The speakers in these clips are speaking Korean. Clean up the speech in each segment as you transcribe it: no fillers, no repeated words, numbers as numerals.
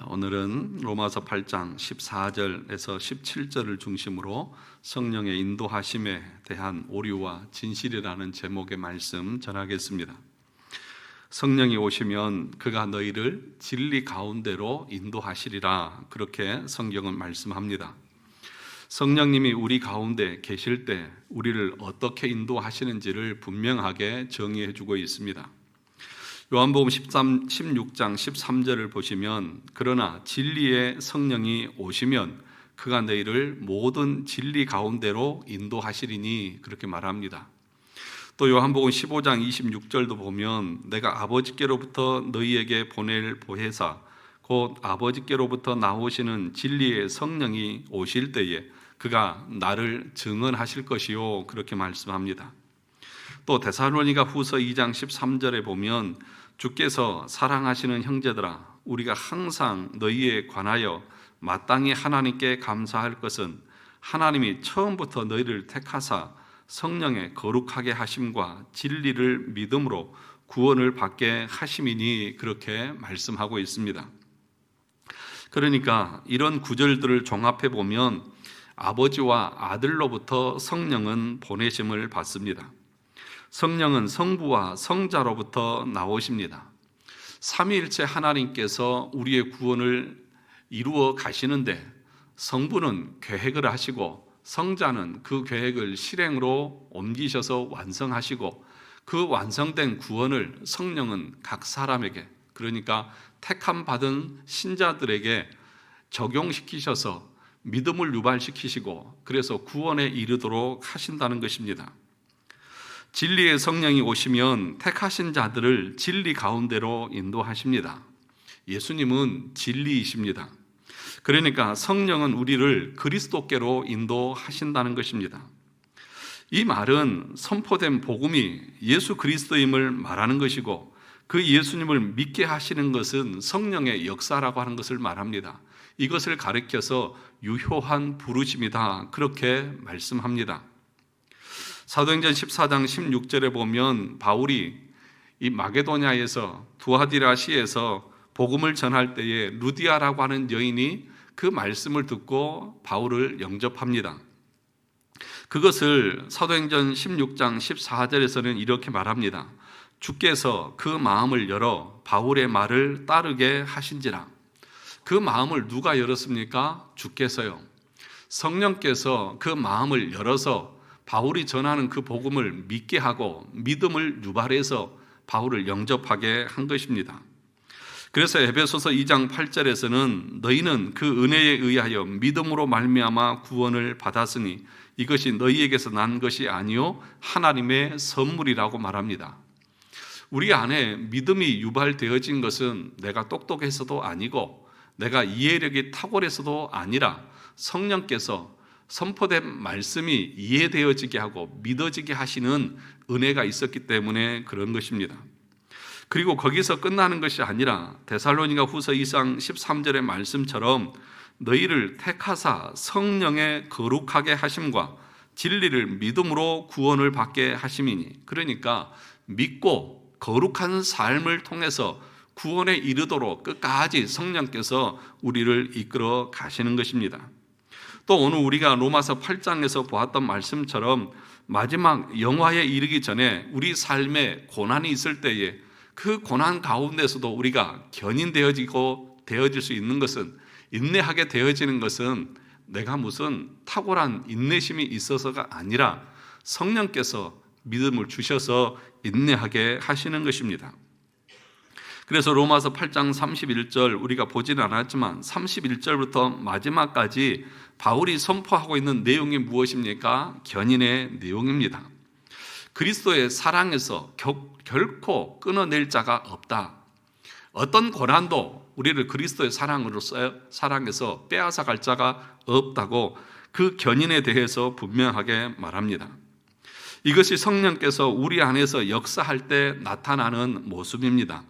오늘은 로마서 8장 14절에서 17절을 중심으로 성령의 인도하심에 대한 오류와 진실이라는 제목의 말씀 전하겠습니다. 성령이 오시면 그가 너희를 진리 가운데로 인도하시리라, 그렇게 성경은 말씀합니다. 성령님이 우리 가운데 계실 때 우리를 어떻게 인도하시는지를 분명하게 정의해 주고 있습니다. 요한복음 16장 13절을 보시면 그러나 진리의 성령이 오시면 그가 너희를 모든 진리 가운데로 인도하시리니, 그렇게 말합니다. 또 요한복음 15장 26절도 보면 내가 아버지께로부터 너희에게 보낼 보혜사 곧 아버지께로부터 나오시는 진리의 성령이 오실 때에 그가 나를 증언하실 것이요, 그렇게 말씀합니다. 또 데살로니가 후서 2장 13절에 보면 주께서 사랑하시는 형제들아, 우리가 항상 너희에 관하여 마땅히 하나님께 감사할 것은 하나님이 처음부터 너희를 택하사 성령의 거룩하게 하심과 진리를 믿음으로 구원을 받게 하심이니, 그렇게 말씀하고 있습니다. 그러니까 이런 구절들을 종합해 보면 아버지와 아들로부터 성령은 보내심을 받습니다. 성령은 성부와 성자로부터 나오십니다. 삼위일체 하나님께서 우리의 구원을 이루어 가시는데 성부는 계획을 하시고 성자는 그 계획을 실행으로 옮기셔서 완성하시고 그 완성된 구원을 성령은 각 사람에게, 그러니까 택함 받은 신자들에게 적용시키셔서 믿음을 유발시키시고 그래서 구원에 이르도록 하신다는 것입니다. 진리의 성령이 오시면 택하신 자들을 진리 가운데로 인도하십니다. 예수님은 진리이십니다. 그러니까 성령은 우리를 그리스도께로 인도하신다는 것입니다. 이 말은 선포된 복음이 예수 그리스도임을 말하는 것이고 그 예수님을 믿게 하시는 것은 성령의 역사라고 하는 것을 말합니다. 이것을 가리켜서 유효한 부르심이다, 그렇게 말씀합니다. 사도행전 14장 16절에 보면 바울이 이 마게도냐에서 두아디라시에서 복음을 전할 때에 루디아라고 하는 여인이 그 말씀을 듣고 바울을 영접합니다. 그것을 사도행전 16장 14절에서는 이렇게 말합니다. 주께서 그 마음을 열어 바울의 말을 따르게 하신지라. 그 마음을 누가 열었습니까? 주께서요. 성령께서 그 마음을 열어서 바울이 전하는 그 복음을 믿게 하고 믿음을 유발해서 바울을 영접하게 한 것입니다. 그래서 에베소서 2장 8절에서는 너희는 그 은혜에 의하여 믿음으로 말미암아 구원을 받았으니 이것이 너희에게서 난 것이 아니요 하나님의 선물이라고 말합니다. 우리 안에 믿음이 유발되어진 것은 내가 똑똑해서도 아니고 내가 이해력이 탁월해서도 아니라 성령께서 선포된 말씀이 이해되어지게 하고 믿어지게 하시는 은혜가 있었기 때문에 그런 것입니다. 그리고 거기서 끝나는 것이 아니라 데살로니가 후서 2장 13절의 말씀처럼 너희를 택하사 성령의 거룩하게 하심과 진리를 믿음으로 구원을 받게 하심이니, 그러니까 믿고 거룩한 삶을 통해서 구원에 이르도록 끝까지 성령께서 우리를 이끌어 가시는 것입니다. 또 오늘 우리가 로마서 8장에서 보았던 말씀처럼 마지막 영화에 이르기 전에 우리 삶에 고난이 있을 때에 그 고난 가운데서도 우리가 견인되어질 수 있는 것은, 인내하게 되어지는 것은 내가 무슨 탁월한 인내심이 있어서가 아니라 성령께서 믿음을 주셔서 인내하게 하시는 것입니다. 그래서 로마서 8장 31절 우리가 보지는 않았지만 31절부터 마지막까지 바울이 선포하고 있는 내용이 무엇입니까? 견인의 내용입니다. 그리스도의 사랑에서 결코 끊어낼 자가 없다. 어떤 고난도 우리를 그리스도의 사랑에서 빼앗아 갈 자가 없다고 그 견인에 대해서 분명하게 말합니다. 이것이 성령께서 우리 안에서 역사할 때 나타나는 모습입니다.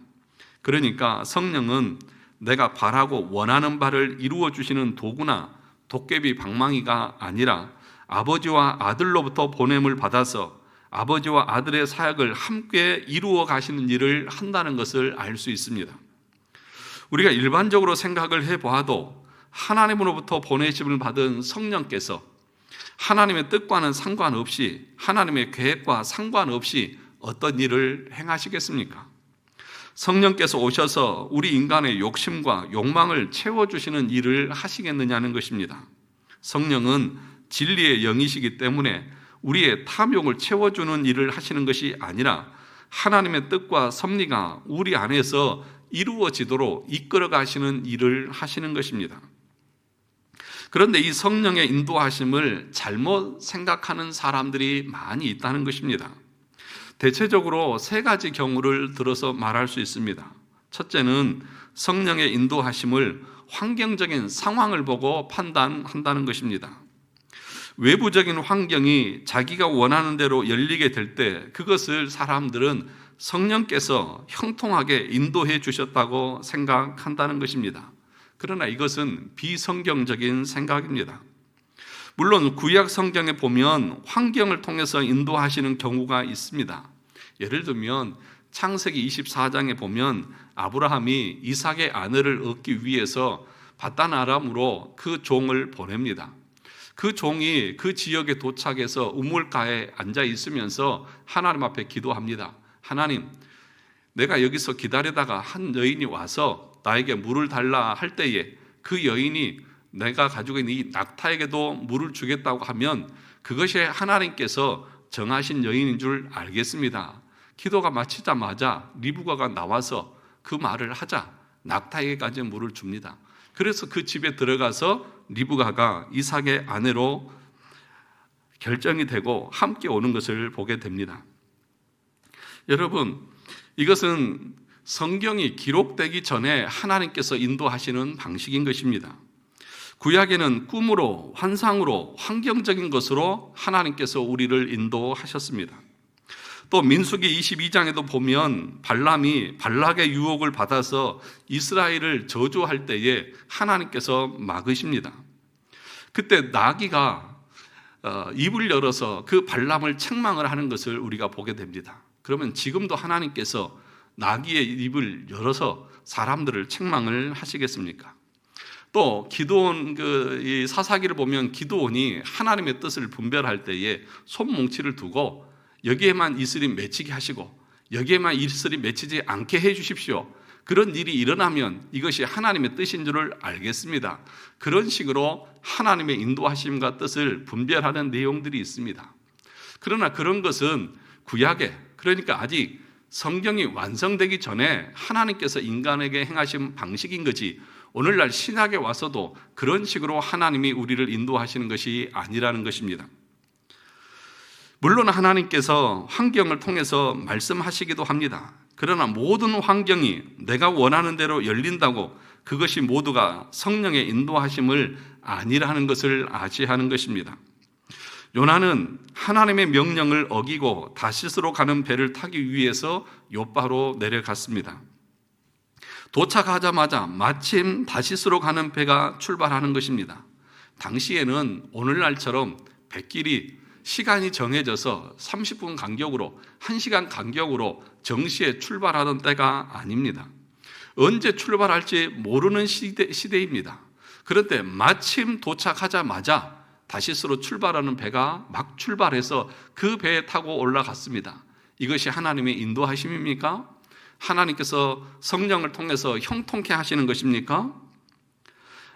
그러니까 성령은 내가 바라고 원하는 바를 이루어 주시는 도구나 도깨비 방망이가 아니라 아버지와 아들로부터 보냄을 받아서 아버지와 아들의 사역을 함께 이루어 가시는 일을 한다는 것을 알 수 있습니다. 우리가 일반적으로 생각을 해보아도 하나님으로부터 보내심을 받은 성령께서 하나님의 뜻과는 상관없이, 하나님의 계획과 상관없이 어떤 일을 행하시겠습니까? 성령께서 오셔서 우리 인간의 욕심과 욕망을 채워주시는 일을 하시겠느냐는 것입니다. 성령은 진리의 영이시기 때문에 우리의 탐욕을 채워주는 일을 하시는 것이 아니라 하나님의 뜻과 섭리가 우리 안에서 이루어지도록 이끌어 가시는 일을 하시는 것입니다. 그런데 이 성령의 인도하심을 잘못 생각하는 사람들이 많이 있다는 것입니다. 대체적으로 세 가지 경우를 들어서 말할 수 있습니다. 첫째는 성령의 인도하심을 환경적인 상황을 보고 판단한다는 것입니다. 외부적인 환경이 자기가 원하는 대로 열리게 될 때 그것을 사람들은 성령께서 형통하게 인도해 주셨다고 생각한다는 것입니다. 그러나 이것은 비성경적인 생각입니다. 물론 구약 성경에 보면 환경을 통해서 인도하시는 경우가 있습니다. 예를 들면 창세기 24장에 보면 아브라함이 이삭의 아내를 얻기 위해서 바단 아람으로 그 종을 보냅니다. 그 종이 그 지역에 도착해서 우물가에 앉아 있으면서 하나님 앞에 기도합니다. 하나님, 내가 여기서 기다리다가 한 여인이 와서 나에게 물을 달라 할 때에 그 여인이 내가 가지고 있는 이 낙타에게도 물을 주겠다고 하면 그것이 하나님께서 정하신 여인인 줄 알겠습니다. 기도가 마치자마자 리브가가 나와서 그 말을 하자 낙타에게까지 물을 줍니다. 그래서 그 집에 들어가서 리브가가 이삭의 아내로 결정이 되고 함께 오는 것을 보게 됩니다. 여러분, 이것은 성경이 기록되기 전에 하나님께서 인도하시는 방식인 것입니다. 구약에는 꿈으로, 환상으로, 환경적인 것으로 하나님께서 우리를 인도하셨습니다. 또 민수기 22장에도 보면 발람이 발락의 유혹을 받아서 이스라엘을 저주할 때에 하나님께서 막으십니다. 그때 나귀가 입을 열어서 그 발람을 책망을 하는 것을 우리가 보게 됩니다. 그러면 지금도 하나님께서 나귀의 입을 열어서 사람들을 책망을 하시겠습니까? 또 기드온 이 사사기를 보면 기드온이 하나님의 뜻을 분별할 때에 손뭉치를 두고 여기에만 이슬이 맺히게 하시고 여기에만 이슬이 맺히지 않게 해 주십시오. 그런 일이 일어나면 이것이 하나님의 뜻인 줄을 알겠습니다. 그런 식으로 하나님의 인도하심과 뜻을 분별하는 내용들이 있습니다. 그러나 그런 것은 구약에, 그러니까 아직 성경이 완성되기 전에 하나님께서 인간에게 행하신 방식인 거지, 오늘날 신약에 와서도 그런 식으로 하나님이 우리를 인도하시는 것이 아니라는 것입니다. 물론 하나님께서 환경을 통해서 말씀하시기도 합니다. 그러나 모든 환경이 내가 원하는 대로 열린다고 그것이 모두가 성령의 인도하심을 아니라는 것을 아시하는 것입니다. 요나는 하나님의 명령을 어기고 다시스로 가는 배를 타기 위해서 욥바로 내려갔습니다. 도착하자마자 마침 다시스로 가는 배가 출발하는 것입니다. 당시에는 오늘날처럼 배길이 시간이 정해져서 30분 간격으로 1시간 간격으로 정시에 출발하던 때가 아닙니다. 언제 출발할지 모르는 시대입니다. 그런데 마침 도착하자마자 다시스로 출발하는 배가 막 출발해서 그 배에 타고 올라갔습니다. 이것이 하나님의 인도하심입니까? 하나님께서 성령을 통해서 형통케 하시는 것입니까?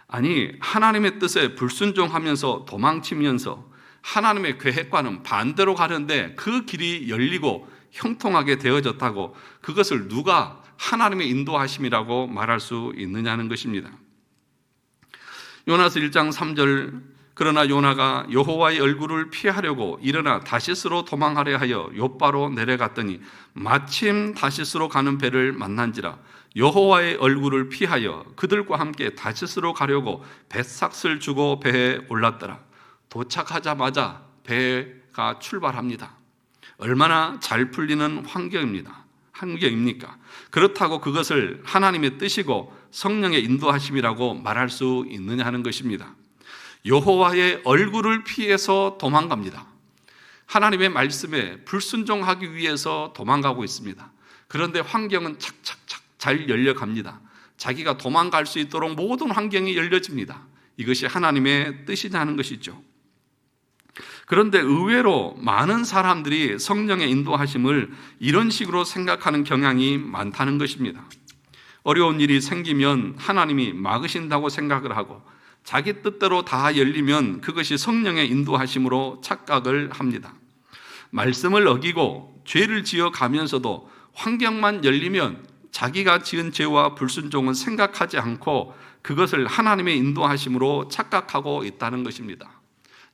아니, 하나님의 뜻에 불순종하면서 도망치면서 하나님의 계획과는 반대로 가는데 그 길이 열리고 형통하게 되어졌다고 그것을 누가 하나님의 인도하심이라고 말할 수 있느냐는 것입니다. 요나서 1장 3절, 그러나 요나가 여호와의 얼굴을 피하려고 일어나 다시스로 도망하려 하여 욥바로 내려갔더니 마침 다시스로 가는 배를 만난지라 여호와의 얼굴을 피하여 그들과 함께 다시스로 가려고 뱃삭을 주고 배에 올랐더라. 도착하자마자 배가 출발합니다. 얼마나 잘 풀리는 환경입니까? 그렇다고 그것을 하나님의 뜻이고 성령의 인도하심이라고 말할 수 있느냐 하는 것입니다. 여호와의 얼굴을 피해서 도망갑니다. 하나님의 말씀에 불순종하기 위해서 도망가고 있습니다. 그런데 환경은 착착착 잘 열려갑니다. 자기가 도망갈 수 있도록 모든 환경이 열려집니다. 이것이 하나님의 뜻이라는 것이죠. 그런데 의외로 많은 사람들이 성령의 인도하심을 이런 식으로 생각하는 경향이 많다는 것입니다. 어려운 일이 생기면 하나님이 막으신다고 생각을 하고 자기 뜻대로 다 열리면 그것이 성령의 인도하심으로 착각을 합니다. 말씀을 어기고 죄를 지어가면서도 환경만 열리면 자기가 지은 죄와 불순종은 생각하지 않고 그것을 하나님의 인도하심으로 착각하고 있다는 것입니다.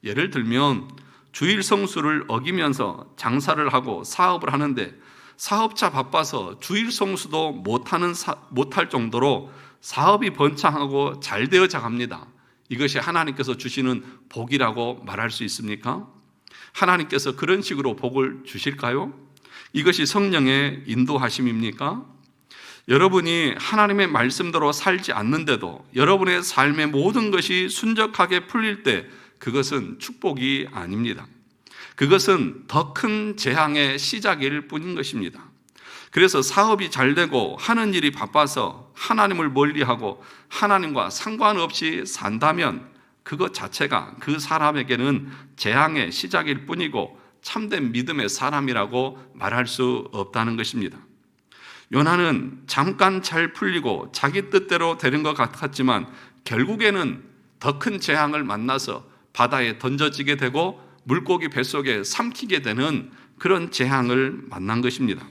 예를 들면 주일 성수를 어기면서 장사를 하고 사업을 하는데 사업자 바빠서 주일 성수도 못할 정도로 사업이 번창하고 잘 되어져 갑니다. 이것이 하나님께서 주시는 복이라고 말할 수 있습니까? 하나님께서 그런 식으로 복을 주실까요? 이것이 성령의 인도하심입니까? 여러분이 하나님의 말씀대로 살지 않는데도 여러분의 삶의 모든 것이 순적하게 풀릴 때 그것은 축복이 아닙니다. 그것은 더 큰 재앙의 시작일 뿐인 것입니다. 그래서 사업이 잘 되고 하는 일이 바빠서 하나님을 멀리하고 하나님과 상관없이 산다면 그것 자체가 그 사람에게는 재앙의 시작일 뿐이고 참된 믿음의 사람이라고 말할 수 없다는 것입니다. 요나는 잠깐 잘 풀리고 자기 뜻대로 되는 것 같았지만 결국에는 더 큰 재앙을 만나서 바다에 던져지게 되고 물고기 뱃속에 삼키게 되는 그런 재앙을 만난 것입니다.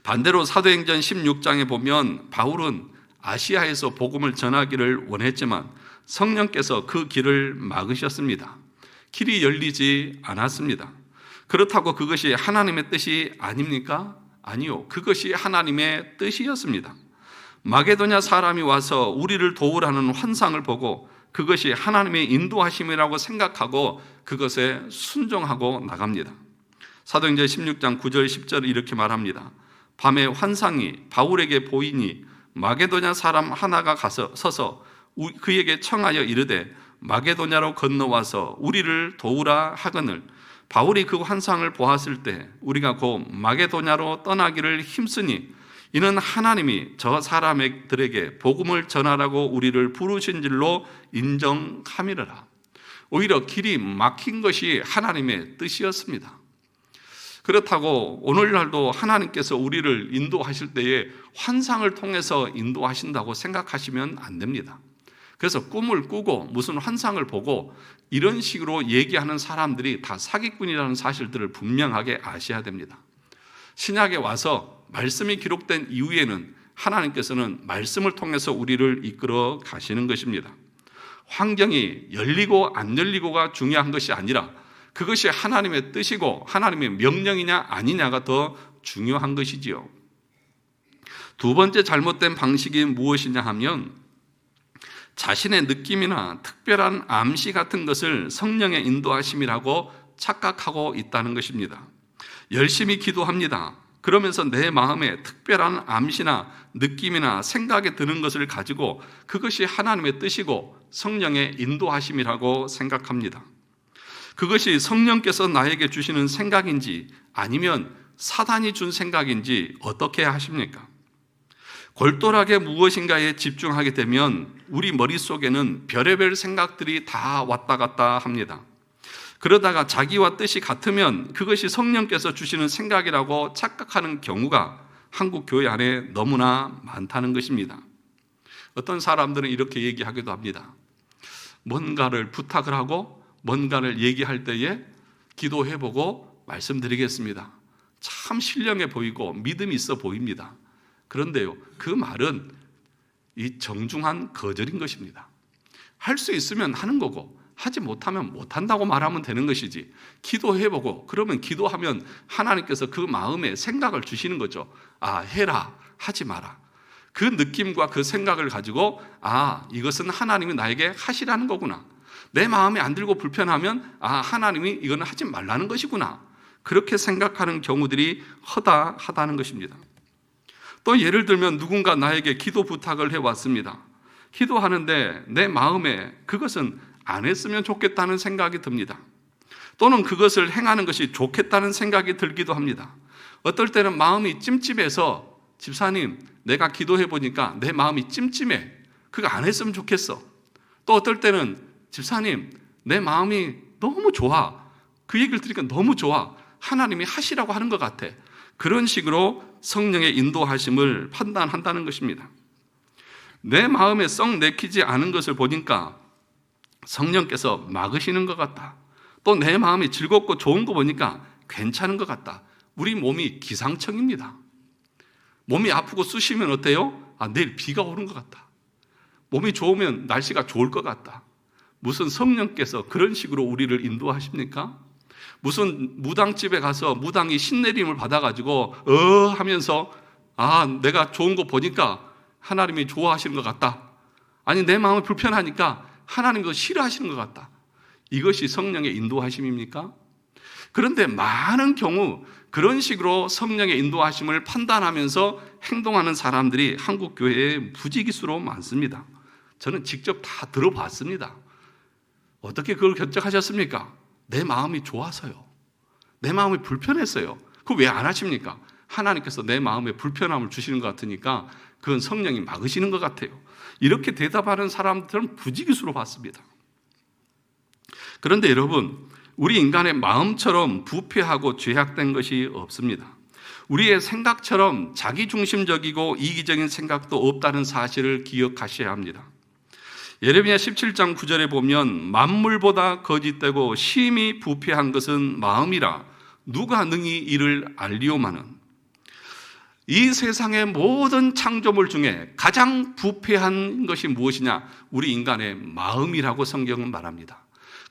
반대로 사도행전 16장에 보면 바울은 아시아에서 복음을 전하기를 원했지만 성령께서 그 길을 막으셨습니다. 길이 열리지 않았습니다. 그렇다고 그것이 하나님의 뜻이 아닙니까? 아니요. 그것이 하나님의 뜻이었습니다. 마게도냐 사람이 와서 우리를 도우라는 환상을 보고 그것이 하나님의 인도하심이라고 생각하고 그것에 순종하고 나갑니다. 사도행전 16장 9절 10절 이렇게 말합니다. 밤에 환상이 바울에게 보이니 마게도냐 사람 하나가 가서 서서 그에게 청하여 이르되 마게도냐로 건너와서 우리를 도우라 하거늘 바울이 그 환상을 보았을 때 우리가 곧 마게도냐로 떠나기를 힘쓰니 이는 하나님이 저 사람들에게 복음을 전하라고 우리를 부르신 줄로 인정함이라. 오히려 길이 막힌 것이 하나님의 뜻이었습니다. 그렇다고 오늘날도 하나님께서 우리를 인도하실 때에 환상을 통해서 인도하신다고 생각하시면 안 됩니다. 그래서 꿈을 꾸고 무슨 환상을 보고 이런 식으로 얘기하는 사람들이 다 사기꾼이라는 사실들을 분명하게 아셔야 됩니다. 신약에 와서 말씀이 기록된 이후에는 하나님께서는 말씀을 통해서 우리를 이끌어 가시는 것입니다. 환경이 열리고 안 열리고가 중요한 것이 아니라 그것이 하나님의 뜻이고 하나님의 명령이냐 아니냐가 더 중요한 것이지요. 두 번째 잘못된 방식이 무엇이냐 하면 자신의 느낌이나 특별한 암시 같은 것을 성령의 인도하심이라고 착각하고 있다는 것입니다. 열심히 기도합니다. 그러면서 내 마음에 특별한 암시나 느낌이나 생각이 드는 것을 가지고 그것이 하나님의 뜻이고 성령의 인도하심이라고 생각합니다. 그것이 성령께서 나에게 주시는 생각인지 아니면 사단이 준 생각인지 어떻게 하십니까? 골똘하게 무엇인가에 집중하게 되면 우리 머릿속에는 별의별 생각들이 다 왔다 갔다 합니다. 그러다가 자기와 뜻이 같으면 그것이 성령께서 주시는 생각이라고 착각하는 경우가 한국 교회 안에 너무나 많다는 것입니다. 어떤 사람들은 이렇게 얘기하기도 합니다. 뭔가를 부탁을 하고 뭔가를 얘기할 때에 기도해보고 말씀드리겠습니다. 참 신령해 보이고 믿음이 있어 보입니다. 그런데요, 그 말은 이 정중한 거절인 것입니다. 할 수 있으면 하는 거고 하지 못하면 못한다고 말하면 되는 것이지 기도해보고 그러면 기도하면 하나님께서 그 마음에 생각을 주시는 거죠. 아, 해라, 하지 마라. 그 느낌과 그 생각을 가지고 아, 이것은 하나님이 나에게 하시라는 거구나. 내 마음에 안 들고 불편하면 아, 하나님이 이거는 하지 말라는 것이구나. 그렇게 생각하는 경우들이 허다하다는 것입니다. 또 예를 들면 누군가 나에게 기도 부탁을 해왔습니다. 기도하는데 내 마음에 그것은 안 했으면 좋겠다는 생각이 듭니다. 또는 그것을 행하는 것이 좋겠다는 생각이 들기도 합니다. 어떨 때는 마음이 찜찜해서 집사님, 내가 기도해 보니까 내 마음이 찜찜해. 그거 안 했으면 좋겠어. 또 어떨 때는 집사님, 내 마음이 너무 좋아. 그 얘기를 들으니까 너무 좋아. 하나님이 하시라고 하는 것 같아. 그런 식으로 성령의 인도하심을 판단한다는 것입니다. 내 마음에 썩 내키지 않은 것을 보니까 성령께서 막으시는 것 같다. 또 내 마음이 즐겁고 좋은 거 보니까 괜찮은 것 같다. 우리 몸이 기상청입니다. 몸이 아프고 쑤시면 어때요? 내일 비가 오는 것 같다. 몸이 좋으면 날씨가 좋을 것 같다. 무슨 성령께서 그런 식으로 우리를 인도하십니까? 무슨 무당집에 가서 무당이 신내림을 받아가지고 하면서 내가 좋은 거 보니까 하나님이 좋아하시는 것 같다. 아니 내 마음이 불편하니까 하나님도 싫어하시는 것 같다. 이것이 성령의 인도하심입니까? 그런데 많은 경우 그런 식으로 성령의 인도하심을 판단하면서 행동하는 사람들이 한국 교회에 부지기수로 많습니다. 저는 직접 다 들어봤습니다. 어떻게 그걸 결정하셨습니까? 내 마음이 좋아서요. 내 마음이 불편했어요. 그거 왜 안 하십니까? 하나님께서 내 마음에 불편함을 주시는 것 같으니까 그건 성령이 막으시는 것 같아요. 이렇게 대답하는 사람들은 부지기수로 봤습니다. 그런데 여러분, 우리 인간의 마음처럼 부패하고 죄악된 것이 없습니다. 우리의 생각처럼 자기중심적이고 이기적인 생각도 없다는 사실을 기억하셔야 합니다. 예레미야 17장 9절에 보면 만물보다 거짓되고 심히 부패한 것은 마음이라 누가 능히 이를 알리오마는. 이 세상의 모든 창조물 중에 가장 부패한 것이 무엇이냐? 우리 인간의 마음이라고 성경은 말합니다.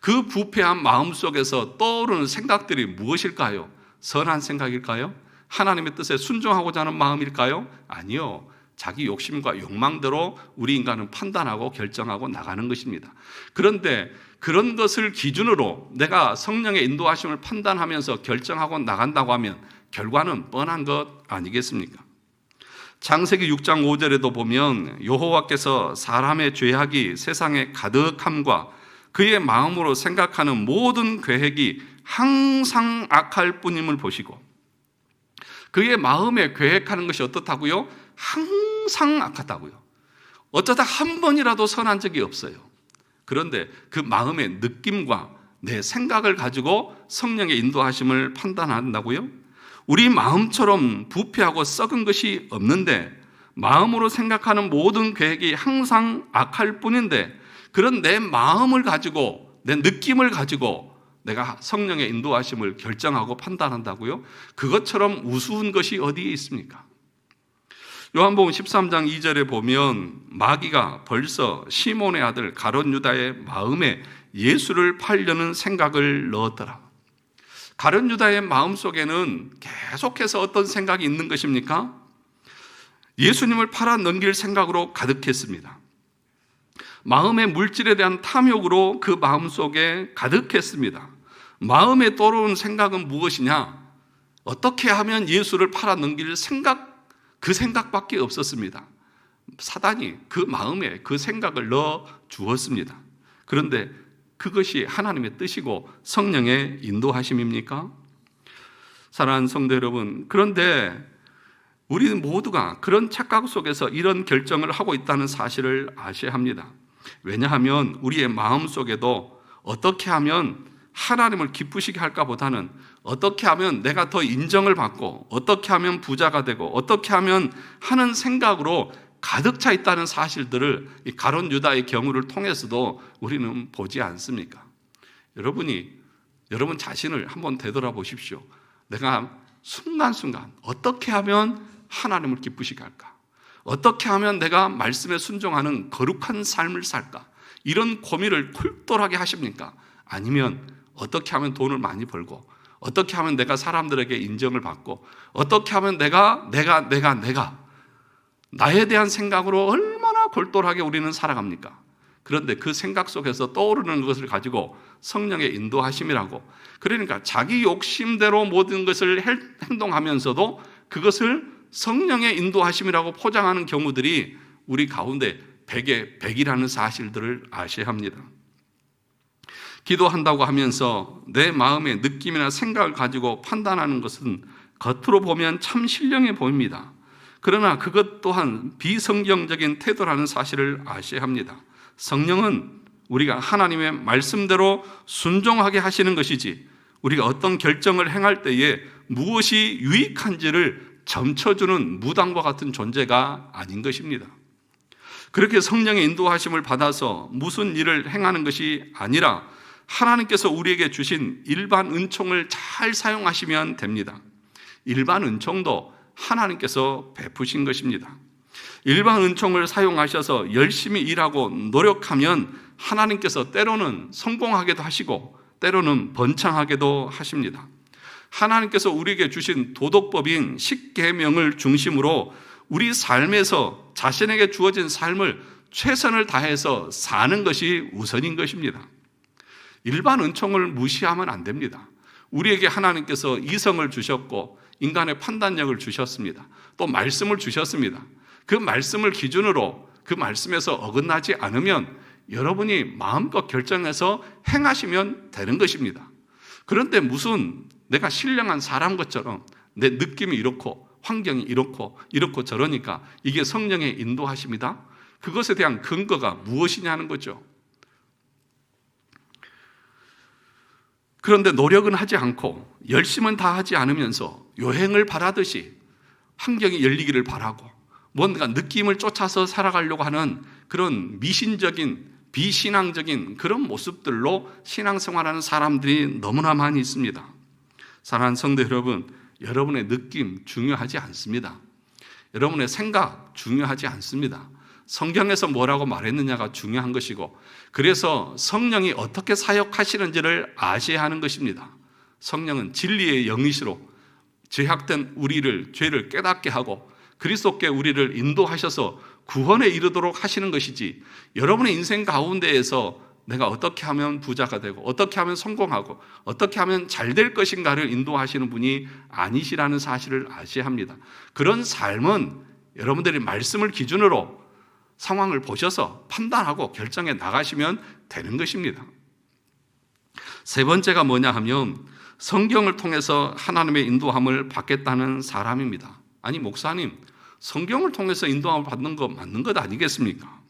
그 부패한 마음 속에서 떠오르는 생각들이 무엇일까요? 선한 생각일까요? 하나님의 뜻에 순종하고자 하는 마음일까요? 아니요. 자기 욕심과 욕망대로 우리 인간은 판단하고 결정하고 나가는 것입니다. 그런데 그런 것을 기준으로 내가 성령의 인도하심을 판단하면서 결정하고 나간다고 하면 결과는 뻔한 것 아니겠습니까? 창세기 6장 5절에도 보면 여호와께서 사람의 죄악이 세상에 가득함과 그의 마음으로 생각하는 모든 계획이 항상 악할 뿐임을 보시고, 그의 마음에 계획하는 것이 어떻다고요? 항상 악하다고요. 어쩌다 한 번이라도 선한 적이 없어요. 그런데 그 마음의 느낌과 내 생각을 가지고 성령의 인도하심을 판단한다고요? 우리 마음처럼 부패하고 썩은 것이 없는데 마음으로 생각하는 모든 계획이 항상 악할 뿐인데, 그런 내 마음을 가지고 내 느낌을 가지고 내가 성령의 인도하심을 결정하고 판단한다고요? 그것처럼 우스운 것이 어디에 있습니까? 요한복음 13장 2절에 보면 마귀가 벌써 시몬의 아들 가룟 유다의 마음에 예수를 팔려는 생각을 넣었더라. 가룟 유다의 마음속에는 계속해서 어떤 생각이 있는 것입니까? 예수님을 팔아 넘길 생각으로 가득했습니다. 마음의 물질에 대한 탐욕으로 그 마음속에 가득했습니다. 마음에 떠오르는 생각은 무엇이냐? 어떻게 하면 예수를 팔아 넘길 생각, 그 생각밖에 없었습니다. 사단이 그 마음에 그 생각을 넣어 주었습니다. 그런데 그것이 하나님의 뜻이고 성령의 인도하심입니까? 사랑하는 성도 여러분, 그런데 우리는 모두가 그런 착각 속에서 이런 결정을 하고 있다는 사실을 아셔야 합니다. 왜냐하면 우리의 마음 속에도 어떻게 하면 하나님을 기쁘시게 할까 보다는 어떻게 하면 내가 더 인정을 받고 어떻게 하면 부자가 되고 어떻게 하면 하는 생각으로 가득 차 있다는 사실들을 이 가룟 유다의 경우를 통해서도 우리는 보지 않습니까? 여러분 자신을 한번 되돌아보십시오. 내가 순간순간 어떻게 하면 하나님을 기쁘시게 할까? 어떻게 하면 내가 말씀에 순종하는 거룩한 삶을 살까? 이런 고민을 똘똘하게 하십니까? 아니면 어떻게 하면 돈을 많이 벌고 어떻게 하면 내가 사람들에게 인정을 받고 어떻게 하면 내가 나에 대한 생각으로 얼마나 골똘하게 우리는 살아갑니까? 그런데 그 생각 속에서 떠오르는 것을 가지고 성령의 인도하심이라고, 그러니까 자기 욕심대로 모든 것을 행동하면서도 그것을 성령의 인도하심이라고 포장하는 경우들이 우리 가운데 100에 100이라는 사실들을 아셔야 합니다. 기도한다고 하면서 내 마음의 느낌이나 생각을 가지고 판단하는 것은 겉으로 보면 참 신령해 보입니다. 그러나 그것 또한 비성경적인 태도라는 사실을 아셔야 합니다. 성령은 우리가 하나님의 말씀대로 순종하게 하시는 것이지, 우리가 어떤 결정을 행할 때에 무엇이 유익한지를 점쳐주는 무당과 같은 존재가 아닌 것입니다. 그렇게 성령의 인도하심을 받아서 무슨 일을 행하는 것이 아니라 하나님께서 우리에게 주신 일반 은총을 잘 사용하시면 됩니다. 일반 은총도 하나님께서 베푸신 것입니다. 일반 은총을 사용하셔서 열심히 일하고 노력하면 하나님께서 때로는 성공하게도 하시고 때로는 번창하게도 하십니다. 하나님께서 우리에게 주신 도덕법인 십계명을 중심으로 우리 삶에서 자신에게 주어진 삶을 최선을 다해서 사는 것이 우선인 것입니다. 일반 은총을 무시하면 안 됩니다. 우리에게 하나님께서 이성을 주셨고 인간의 판단력을 주셨습니다. 또 말씀을 주셨습니다. 그 말씀을 기준으로 그 말씀에서 어긋나지 않으면 여러분이 마음껏 결정해서 행하시면 되는 것입니다. 그런데 무슨 내가 신령한 사람 것처럼 내 느낌이 이렇고 환경이 이렇고 저러니까 이게 성령의 인도하심이다? 그것에 대한 근거가 무엇이냐는 거죠. 그런데 노력은 하지 않고 열심은 다 하지 않으면서 요행을 바라듯이 환경이 열리기를 바라고 뭔가 느낌을 쫓아서 살아가려고 하는 그런 미신적인 비신앙적인 그런 모습들로 신앙생활하는 사람들이 너무나 많이 있습니다. 사랑하는 성도 여러분, 여러분의 느낌 중요하지 않습니다. 여러분의 생각 중요하지 않습니다. 성경에서 뭐라고 말했느냐가 중요한 것이고, 그래서 성령이 어떻게 사역하시는지를 아셔야 하는 것입니다. 성령은 진리의 영이시로 죄악된 우리를, 죄를 깨닫게 하고 그리스도께 우리를 인도하셔서 구원에 이르도록 하시는 것이지, 여러분의 인생 가운데에서 내가 어떻게 하면 부자가 되고 어떻게 하면 성공하고 어떻게 하면 잘 될 것인가를 인도하시는 분이 아니시라는 사실을 아셔야 합니다. 그런 삶은 여러분들이 말씀을 기준으로 상황을 보셔서 판단하고 결정해 나가시면 되는 것입니다. 세 번째가 뭐냐 하면 성경을 통해서 하나님의 인도함을 받겠다는 사람입니다. 아니 목사님, 성경을 통해서 인도함을 받는 거 맞는 것 아니겠습니까?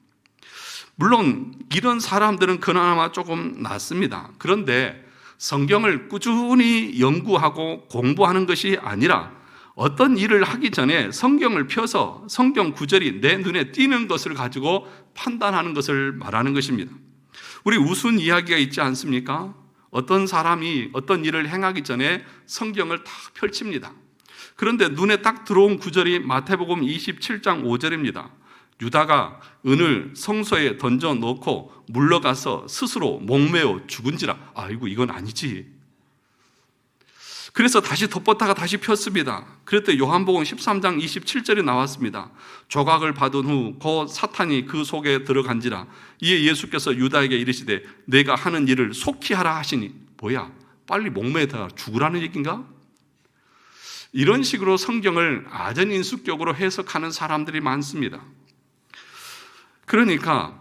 물론 이런 사람들은 그나마 조금 낫습니다. 그런데 성경을 꾸준히 연구하고 공부하는 것이 아니라 어떤 일을 하기 전에 성경을 펴서 성경 구절이 내 눈에 띄는 것을 가지고 판단하는 것을 말하는 것입니다. 우리 우스운 이야기가 있지 않습니까? 어떤 사람이 어떤 일을 행하기 전에 성경을 다 펼칩니다. 그런데 눈에 딱 들어온 구절이 마태복음 27장 5절입니다. 유다가 은을 성소에 던져놓고 물러가서 스스로 목매어 죽은지라. 아이고 이건 아니지. 그래서 다시 덮었다가 다시 폈습니다. 그랬더니 요한복음 13장 27절이 나왔습니다. 조각을 받은 후 곧 사탄이 그 속에 들어간지라. 이에 예수께서 유다에게 이르시되 내가 하는 일을 속히 하라 하시니. 뭐야, 빨리 목매다 죽으라는 얘기인가? 이런 식으로 성경을 아전인수격으로 해석하는 사람들이 많습니다. 그러니까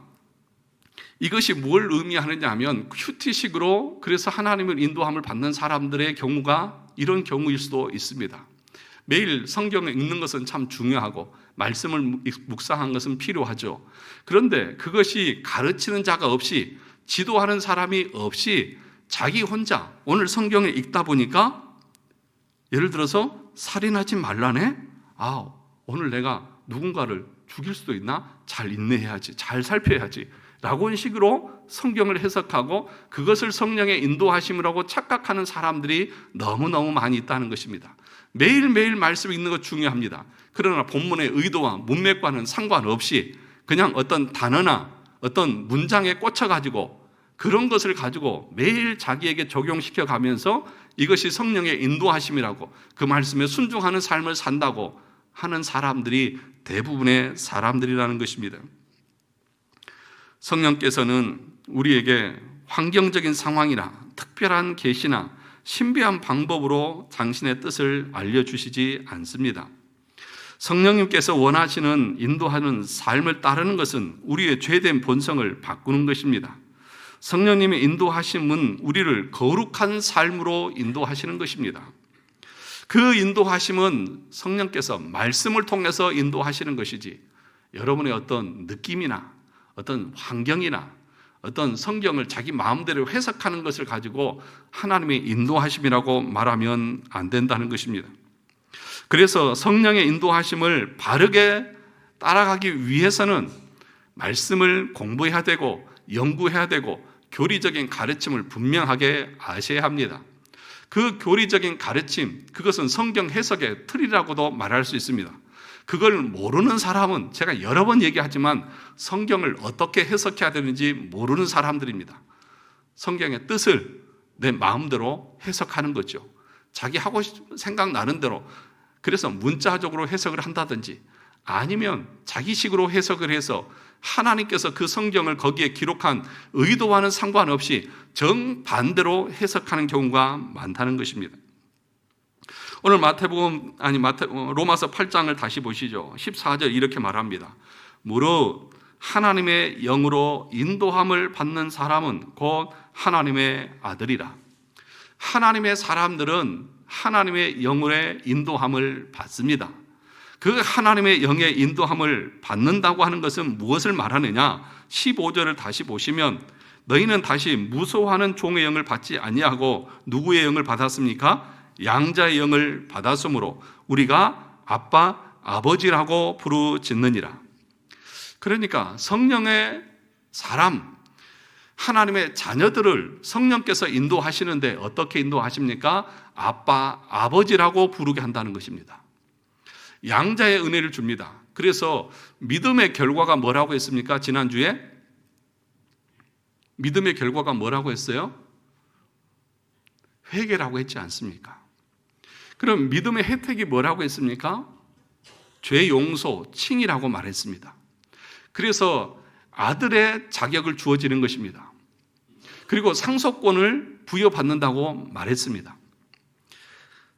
이것이 뭘 의미하느냐 하면 큐티식으로 그래서 하나님을 인도함을 받는 사람들의 경우가 이런 경우일 수도 있습니다. 매일 성경을 읽는 것은 참 중요하고 말씀을 묵상하는 것은 필요하죠. 그런데 그것이 가르치는 자가 없이 지도하는 사람이 없이 자기 혼자 오늘 성경을 읽다 보니까 예를 들어서 살인하지 말라네? 오늘 내가 누군가를 죽일 수도 있나? 잘 인내해야지, 잘 살펴야지 라고 하는 식으로 성경을 해석하고 그것을 성령의 인도하심이라고 착각하는 사람들이 너무너무 많이 있다는 것입니다. 매일매일 말씀 읽는 것 중요합니다. 그러나 본문의 의도와 문맥과는 상관없이 그냥 어떤 단어나 어떤 문장에 꽂혀가지고 그런 것을 가지고 매일 자기에게 적용시켜 가면서 이것이 성령의 인도하심이라고 그 말씀에 순종하는 삶을 산다고 하는 사람들이 대부분의 사람들이라는 것입니다. 성령께서는 우리에게 환경적인 상황이나 특별한 계시나 신비한 방법으로 당신의 뜻을 알려주시지 않습니다. 성령님께서 원하시는 인도하는 삶을 따르는 것은 우리의 죄된 본성을 바꾸는 것입니다. 성령님의 인도하심은 우리를 거룩한 삶으로 인도하시는 것입니다. 그 인도하심은 성령께서 말씀을 통해서 인도하시는 것이지 여러분의 어떤 느낌이나 어떤 환경이나 어떤 성경을 자기 마음대로 해석하는 것을 가지고 하나님의 인도하심이라고 말하면 안 된다는 것입니다. 그래서 성령의 인도하심을 바르게 따라가기 위해서는 말씀을 공부해야 되고 연구해야 되고 교리적인 가르침을 분명하게 아셔야 합니다. 그 교리적인 가르침, 그것은 성경 해석의 틀이라고도 말할 수 있습니다. 그걸 모르는 사람은 제가 여러 번 얘기하지만 성경을 어떻게 해석해야 되는지 모르는 사람들입니다. 성경의 뜻을 내 마음대로 해석하는 거죠. 자기 하고 싶은 생각나는 대로, 그래서 문자적으로 해석을 한다든지 아니면 자기식으로 해석을 해서 하나님께서 그 성경을 거기에 기록한 의도와는 상관없이 정반대로 해석하는 경우가 많다는 것입니다. 오늘 로마서 8장을 다시 보시죠. 14절 이렇게 말합니다. 무릇 하나님의 영으로 인도함을 받는 사람은 곧 하나님의 아들이라. 하나님의 사람들은 하나님의 영의 인도함을 받습니다. 그 하나님의 영의 인도함을 받는다고 하는 것은 무엇을 말하느냐? 15절을 다시 보시면 너희는 다시 무소하는 종의 영을 받지 아니하고 누구의 영을 받았습니까? 양자의 영을 받았으므로 우리가 아빠, 아버지라고 부르짖느니라. 그러니까 성령의 사람, 하나님의 자녀들을 성령께서 인도하시는데 어떻게 인도하십니까? 아빠, 아버지라고 부르게 한다는 것입니다. 양자의 은혜를 줍니다. 그래서 믿음의 결과가 뭐라고 했습니까? 지난주에 믿음의 결과가 뭐라고 했어요? 회개라고 했지 않습니까? 그럼 믿음의 혜택이 뭐라고 했습니까? 죄 용서, 칭의라고 말했습니다. 그래서 아들의 자격을 주어지는 것입니다. 그리고 상속권을 부여받는다고 말했습니다.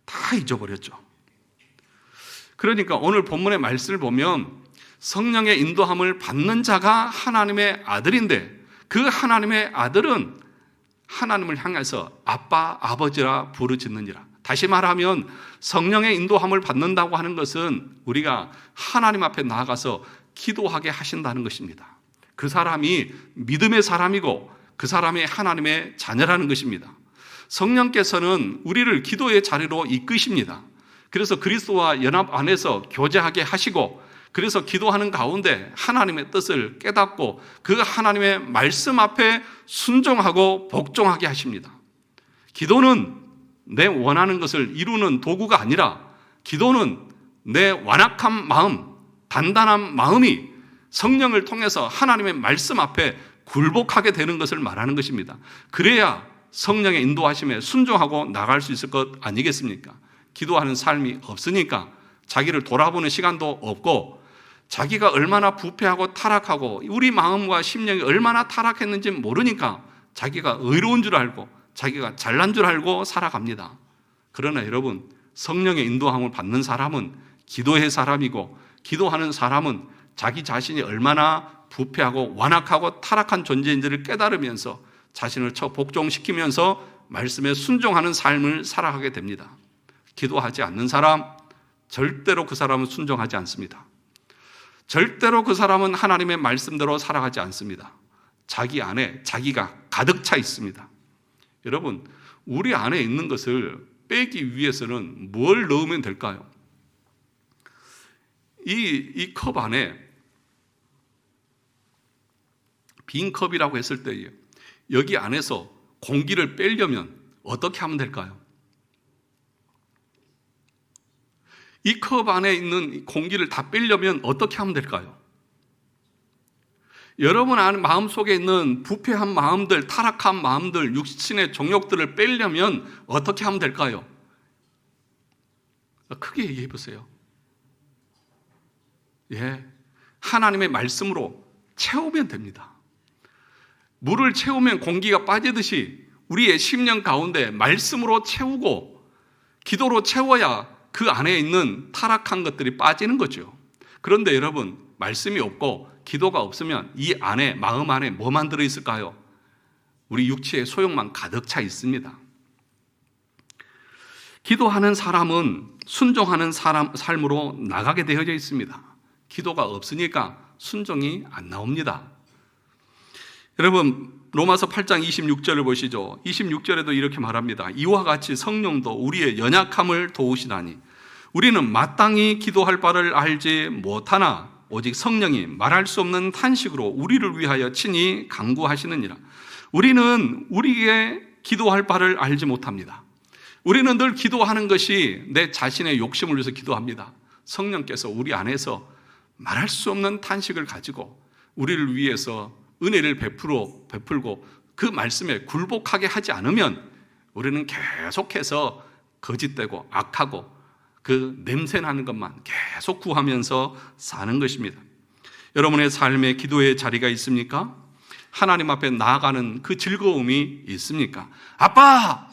다 잊어버렸죠. 그러니까 오늘 본문의 말씀을 보면 성령의 인도함을 받는 자가 하나님의 아들인데 그 하나님의 아들은 하나님을 향해서 아빠, 아버지라 부르짖느니라. 다시 말하면 성령의 인도함을 받는다고 하는 것은 우리가 하나님 앞에 나아가서 기도하게 하신다는 것입니다. 그 사람이 믿음의 사람이고 그 사람이 하나님의 자녀라는 것입니다. 성령께서는 우리를 기도의 자리로 이끄십니다. 그래서 그리스도와 연합 안에서 교제하게 하시고 그래서 기도하는 가운데 하나님의 뜻을 깨닫고 그 하나님의 말씀 앞에 순종하고 복종하게 하십니다. 기도는 내 원하는 것을 이루는 도구가 아니라 기도는 내 완악한 마음, 단단한 마음이 성령을 통해서 하나님의 말씀 앞에 굴복하게 되는 것을 말하는 것입니다. 그래야 성령의 인도하심에 순종하고 나갈 수 있을 것 아니겠습니까? 기도하는 삶이 없으니까 자기를 돌아보는 시간도 없고 자기가 얼마나 부패하고 타락하고 우리 마음과 심령이 얼마나 타락했는지 모르니까 자기가 의로운 줄 알고 자기가 잘난 줄 알고 살아갑니다. 그러나 여러분, 성령의 인도함을 받는 사람은 기도의 사람이고 기도하는 사람은 자기 자신이 얼마나 부패하고 완악하고 타락한 존재인지를 깨달으면서 자신을 복종시키면서 말씀에 순종하는 삶을 살아가게 됩니다. 기도하지 않는 사람, 절대로 그 사람은 순종하지 않습니다. 절대로 그 사람은 하나님의 말씀대로 살아가지 않습니다. 자기 안에 자기가 가득 차 있습니다. 여러분, 우리 안에 있는 것을 빼기 위해서는 뭘 넣으면 될까요? 이 컵 안에 빈 컵이라고 했을 때에 여기 안에서 공기를 빼려면 어떻게 하면 될까요? 이 컵 안에 있는 공기를 다 빼려면 어떻게 하면 될까요? 여러분 마음속에 있는 부패한 마음들, 타락한 마음들, 육신의 정욕들을 빼려면 어떻게 하면 될까요? 크게 얘기해 보세요. 하나님의 말씀으로 채우면 됩니다. 물을 채우면 공기가 빠지듯이 우리의 심령 가운데 말씀으로 채우고 기도로 채워야 그 안에 있는 타락한 것들이 빠지는 거죠. 그런데 여러분, 말씀이 없고 기도가 없으면 이 안에, 마음 안에 뭐만 들어있을까요? 우리 육체의 소욕만 가득 차 있습니다. 기도하는 사람은 순종하는 삶으로 나가게 되어져 있습니다. 기도가 없으니까 순종이 안 나옵니다. 여러분, 로마서 8장 26절을 보시죠. 26절에도 이렇게 말합니다. 이와 같이 성령도 우리의 연약함을 도우시나니 우리는 마땅히 기도할 바를 알지 못하나 오직 성령이 말할 수 없는 탄식으로 우리를 위하여 친히 간구하시느니라. 우리는 우리에게 기도할 바를 알지 못합니다. 우리는 늘 기도하는 것이 내 자신의 욕심을 위해서 기도합니다. 성령께서 우리 안에서 말할 수 없는 탄식을 가지고 우리를 위해서 은혜를 베풀고 그 말씀에 굴복하게 하지 않으면 우리는 계속해서 거짓되고 악하고 그 냄새나는 것만 계속 구하면서 사는 것입니다. 여러분의 삶에 기도의 자리가 있습니까? 하나님 앞에 나아가는 그 즐거움이 있습니까? 아빠!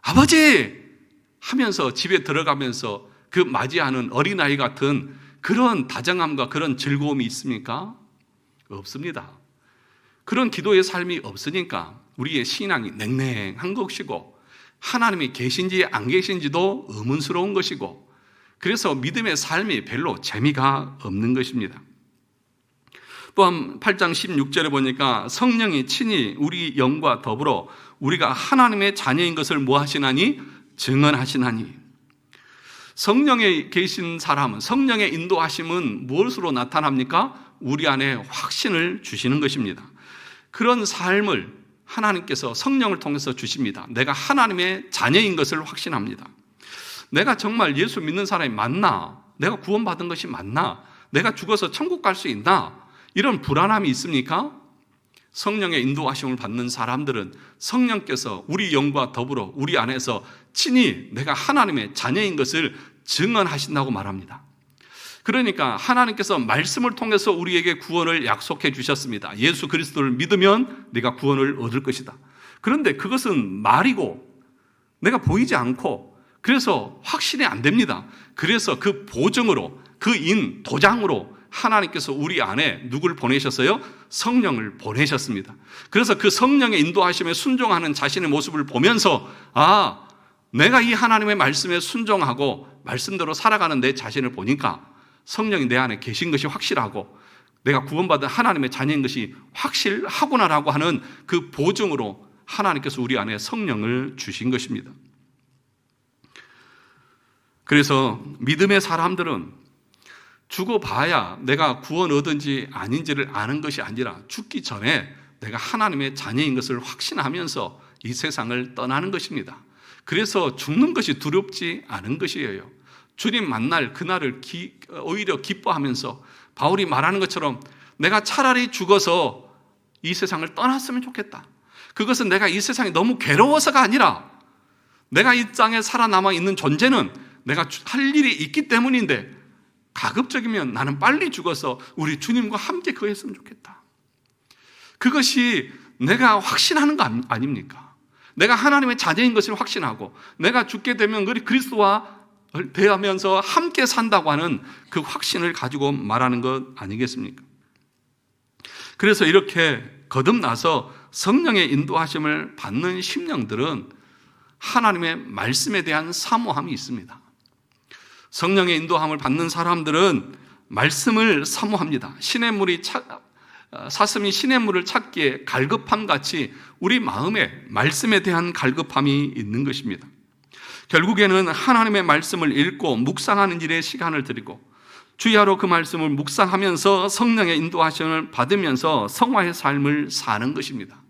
아버지! 하면서 집에 들어가면서 그 맞이하는 어린아이 같은 그런 다정함과 그런 즐거움이 있습니까? 없습니다. 그런 기도의 삶이 없으니까 우리의 신앙이 냉랭한 것이고 하나님이 계신지 안 계신지도 의문스러운 것이고 그래서 믿음의 삶이 별로 재미가 없는 것입니다. 또한 8장 16절에 보니까 성령이 친히 우리 영과 더불어 우리가 하나님의 자녀인 것을 뭐 하시나니? 증언하시나니. 성령에 계신 사람은, 성령의 인도하심은 무엇으로 나타납니까? 우리 안에 확신을 주시는 것입니다. 그런 삶을 하나님께서 성령을 통해서 주십니다. 내가 하나님의 자녀인 것을 확신합니다. 내가 정말 예수 믿는 사람이 맞나? 내가 구원받은 것이 맞나? 내가 죽어서 천국 갈 수 있나? 이런 불안함이 있습니까? 성령의 인도하심을 받는 사람들은 성령께서 우리 영과 더불어 우리 안에서 친히 내가 하나님의 자녀인 것을 증언하신다고 말합니다. 그러니까 하나님께서 말씀을 통해서 우리에게 구원을 약속해 주셨습니다. 예수 그리스도를 믿으면 네가 구원을 얻을 것이다. 그런데 그것은 말이고 내가 보이지 않고 그래서 확신이 안 됩니다. 그래서 그 보증으로, 그 도장으로 하나님께서 우리 안에 누굴 보내셨어요? 성령을 보내셨습니다. 그래서 그 성령의 인도하심에 순종하는 자신의 모습을 보면서 내가 이 하나님의 말씀에 순종하고 말씀대로 살아가는 내 자신을 보니까 성령이 내 안에 계신 것이 확실하고 내가 구원받은 하나님의 자녀인 것이 확실하구나라고 하는 그 보증으로 하나님께서 우리 안에 성령을 주신 것입니다. 그래서 믿음의 사람들은 죽어봐야 내가 구원 얻은지 아닌지를 아는 것이 아니라 죽기 전에 내가 하나님의 자녀인 것을 확신하면서 이 세상을 떠나는 것입니다. 그래서 죽는 것이 두렵지 않은 것이에요. 주님 만날 그날을 오히려 기뻐하면서 바울이 말하는 것처럼 내가 차라리 죽어서 이 세상을 떠났으면 좋겠다. 그것은 내가 이 세상이 너무 괴로워서가 아니라 내가 이 땅에 살아남아 있는 존재는 내가 할 일이 있기 때문인데 가급적이면 나는 빨리 죽어서 우리 주님과 함께 거했으면 좋겠다. 그것이 내가 확신하는 거 아닙니까? 내가 하나님의 자녀인 것을 확신하고 내가 죽게 되면 그리스도와 대하면서 함께 산다고 하는 그 확신을 가지고 말하는 것 아니겠습니까? 그래서 이렇게 거듭나서 성령의 인도하심을 받는 심령들은 하나님의 말씀에 대한 사모함이 있습니다. 성령의 인도함을 받는 사람들은 말씀을 사모합니다. 사슴이 시냇물을 찾기에 갈급함 같이 우리 마음에 말씀에 대한 갈급함이 있는 것입니다. 결국에는 하나님의 말씀을 읽고 묵상하는 일에 시간을 들이고 주야로 그 말씀을 묵상하면서 성령의 인도하심을 받으면서 성화의 삶을 사는 것입니다.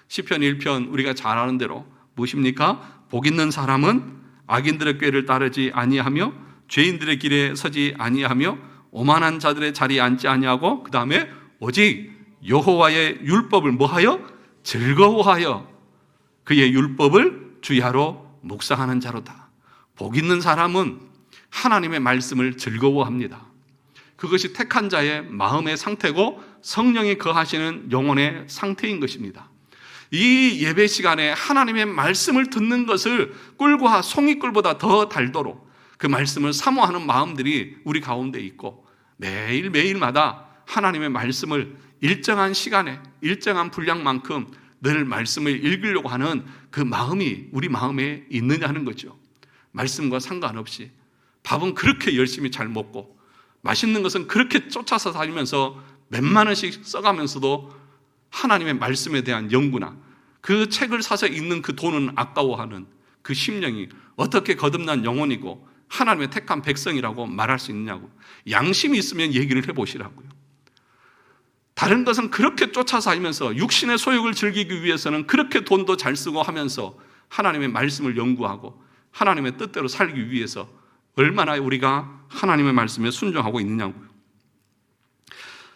시편 1편 우리가 잘 아는 대로 무엇입니까? 복 있는 사람은 악인들의 꾀를 따르지 아니하며 죄인들의 길에 서지 아니하며 오만한 자들의 자리에 앉지 아니하고 그 다음에 오직 여호와의 율법을 뭐하여? 즐거워하여 그의 율법을 주야로 묵상하는 자로다. 복 있는 사람은 하나님의 말씀을 즐거워합니다. 그것이 택한 자의 마음의 상태고 성령이 거하시는 영혼의 상태인 것입니다. 이 예배 시간에 하나님의 말씀을 듣는 것을 꿀과 송이꿀보다 더 달도록 그 말씀을 사모하는 마음들이 우리 가운데 있고 매일매일마다 하나님의 말씀을 일정한 시간에 일정한 분량만큼 늘 말씀을 읽으려고 하는 그 마음이 우리 마음에 있느냐 하는 거죠. 말씀과 상관없이 밥은 그렇게 열심히 잘 먹고 맛있는 것은 그렇게 쫓아서 다니면서 몇만 원씩 써가면서도 하나님의 말씀에 대한 연구나 그 책을 사서 읽는 그 돈은 아까워하는 그 심령이 어떻게 거듭난 영혼이고 하나님의 택한 백성이라고 말할 수 있느냐고. 양심이 있으면 얘기를 해보시라고요. 다른 것은 그렇게 쫓아서 다니면서 육신의 소욕을 즐기기 위해서는 그렇게 돈도 잘 쓰고 하면서 하나님의 말씀을 연구하고 하나님의 뜻대로 살기 위해서 얼마나 우리가 하나님의 말씀에 순종하고 있느냐고요.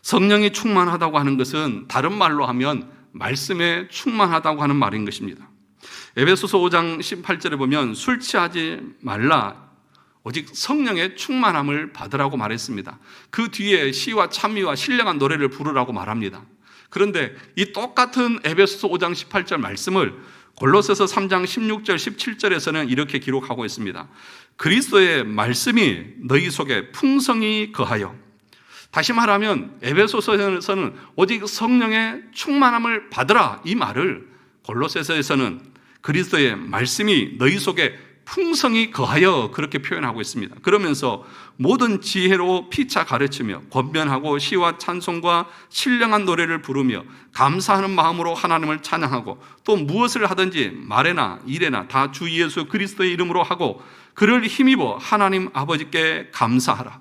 성령이 충만하다고 하는 것은 다른 말로 하면 말씀에 충만하다고 하는 말인 것입니다. 에베소서 5장 18절에 보면 술 취하지 말라 오직 성령의 충만함을 받으라고 말했습니다. 그 뒤에 시와 찬미와 신령한 노래를 부르라고 말합니다. 그런데 이 똑같은 에베소서 5장 18절 말씀을 골로새서 3장 16절 17절에서는 이렇게 기록하고 있습니다. 그리스도의 말씀이 너희 속에 풍성히 거하여. 다시 말하면 에베소서에서는 오직 성령의 충만함을 받으라 이 말을 골로새서에서는 그리스도의 말씀이 너희 속에 풍성히 거하여 그렇게 표현하고 있습니다. 그러면서 모든 지혜로 피차 가르치며 권면하고 시와 찬송과 신령한 노래를 부르며 감사하는 마음으로 하나님을 찬양하고 또 무엇을 하든지 말에나 일에나 다 주 예수 그리스도의 이름으로 하고 그를 힘입어 하나님 아버지께 감사하라.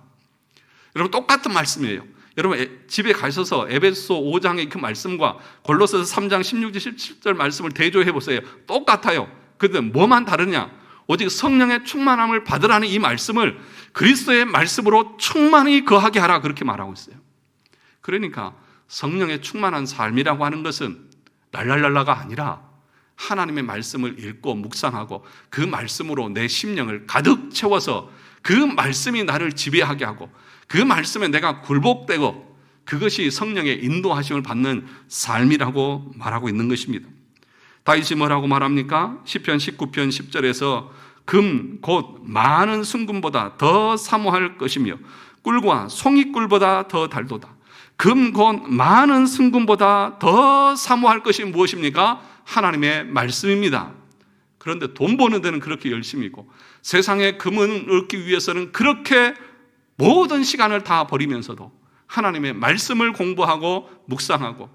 여러분 똑같은 말씀이에요. 여러분 집에 가셔서 에베소 5장의 그 말씀과 골로새서 3장 16절 17절 말씀을 대조해 보세요. 똑같아요. 그런데 뭐만 다르냐? 오직 성령의 충만함을 받으라는 이 말씀을 그리스도의 말씀으로 충만히 거하게 하라 그렇게 말하고 있어요. 그러니까 성령의 충만한 삶이라고 하는 것은 랄랄랄라가 아니라 하나님의 말씀을 읽고 묵상하고 그 말씀으로 내 심령을 가득 채워서 그 말씀이 나를 지배하게 하고 그 말씀에 내가 굴복되고 그것이 성령의 인도하심을 받는 삶이라고 말하고 있는 것입니다. 다윗이 뭐라고 말합니까? 시편 19편 10절에서 금 곧 많은 순금보다 더 사모할 것이며 꿀과 송이꿀보다 더 달도다. 금 곧 많은 순금보다 더 사모할 것이 무엇입니까? 하나님의 말씀입니다. 그런데 돈 버는 데는 그렇게 열심히고 세상의 금을 얻기 위해서는 그렇게 모든 시간을 다 버리면서도 하나님의 말씀을 공부하고 묵상하고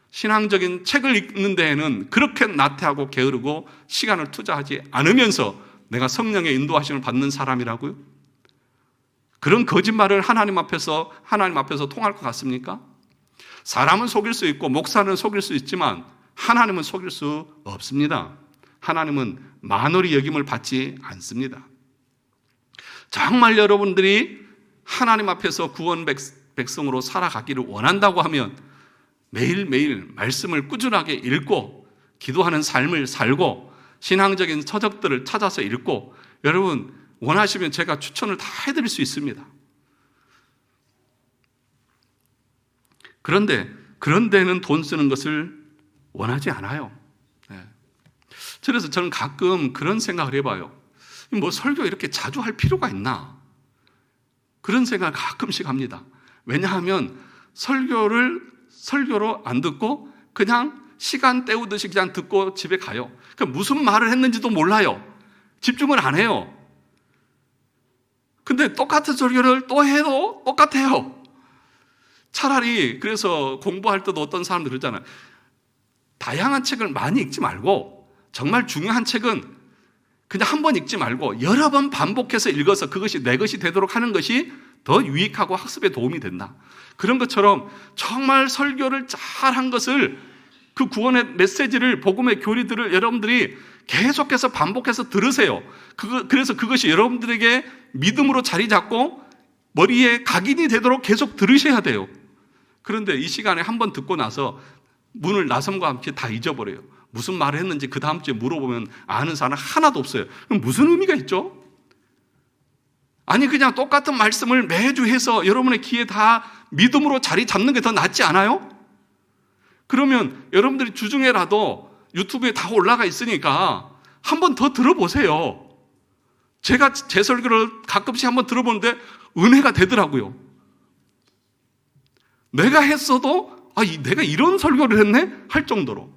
신앙적인 책을 읽는 데에는 그렇게 나태하고 게으르고 시간을 투자하지 않으면서 내가 성령의 인도하심을 받는 사람이라고요? 그런 거짓말을 하나님 앞에서 통할 것 같습니까? 사람은 속일 수 있고 목사는 속일 수 있지만 하나님은 속일 수 없습니다. 하나님은 만홀히 여김을 받지 않습니다. 정말 여러분들이 하나님 앞에서 구원 백성으로 살아가기를 원한다고 하면 매일매일 말씀을 꾸준하게 읽고 기도하는 삶을 살고 신앙적인 서적들을 찾아서 읽고 여러분 원하시면 제가 추천을 다 해드릴 수 있습니다. 그런데 그런 데는 돈 쓰는 것을 원하지 않아요. 그래서 저는 가끔 그런 생각을 해봐요. 뭐 설교 이렇게 자주 할 필요가 있나? 그런 생각을 가끔씩 합니다. 왜냐하면 설교로 안 듣고 그냥 시간 때우듯이 그냥 듣고 집에 가요. 그러니까 무슨 말을 했는지도 몰라요. 집중을 안 해요. 근데 똑같은 설교를 또 해도 똑같아요. 차라리 그래서 공부할 때도 어떤 사람들 그러잖아요. 다양한 책을 많이 읽지 말고 정말 중요한 책은 그냥 한 번 읽지 말고 여러 번 반복해서 읽어서 그것이 내 것이 되도록 하는 것이 더 유익하고 학습에 도움이 된다. 그런 것처럼 정말 설교를 잘한 것을 그 구원의 메시지를 복음의 교리들을 여러분들이 계속해서 반복해서 들으세요. 그래서 그것이 여러분들에게 믿음으로 자리 잡고 머리에 각인이 되도록 계속 들으셔야 돼요. 그런데 이 시간에 한 번 듣고 나서 문을 나섬과 함께 다 잊어버려요. 무슨 말을 했는지 그 다음 주에 물어보면 아는 사람 하나도 없어요. 그럼 무슨 의미가 있죠? 아니 그냥 똑같은 말씀을 매주 해서 여러분의 귀에 다 믿음으로 자리 잡는 게 더 낫지 않아요? 그러면 여러분들이 주중에라도 유튜브에 다 올라가 있으니까 한 번 더 들어보세요. 제가 제 설교를 가끔씩 한 번 들어보는데 은혜가 되더라고요. 내가 했어도 내가 이런 설교를 했네? 할 정도로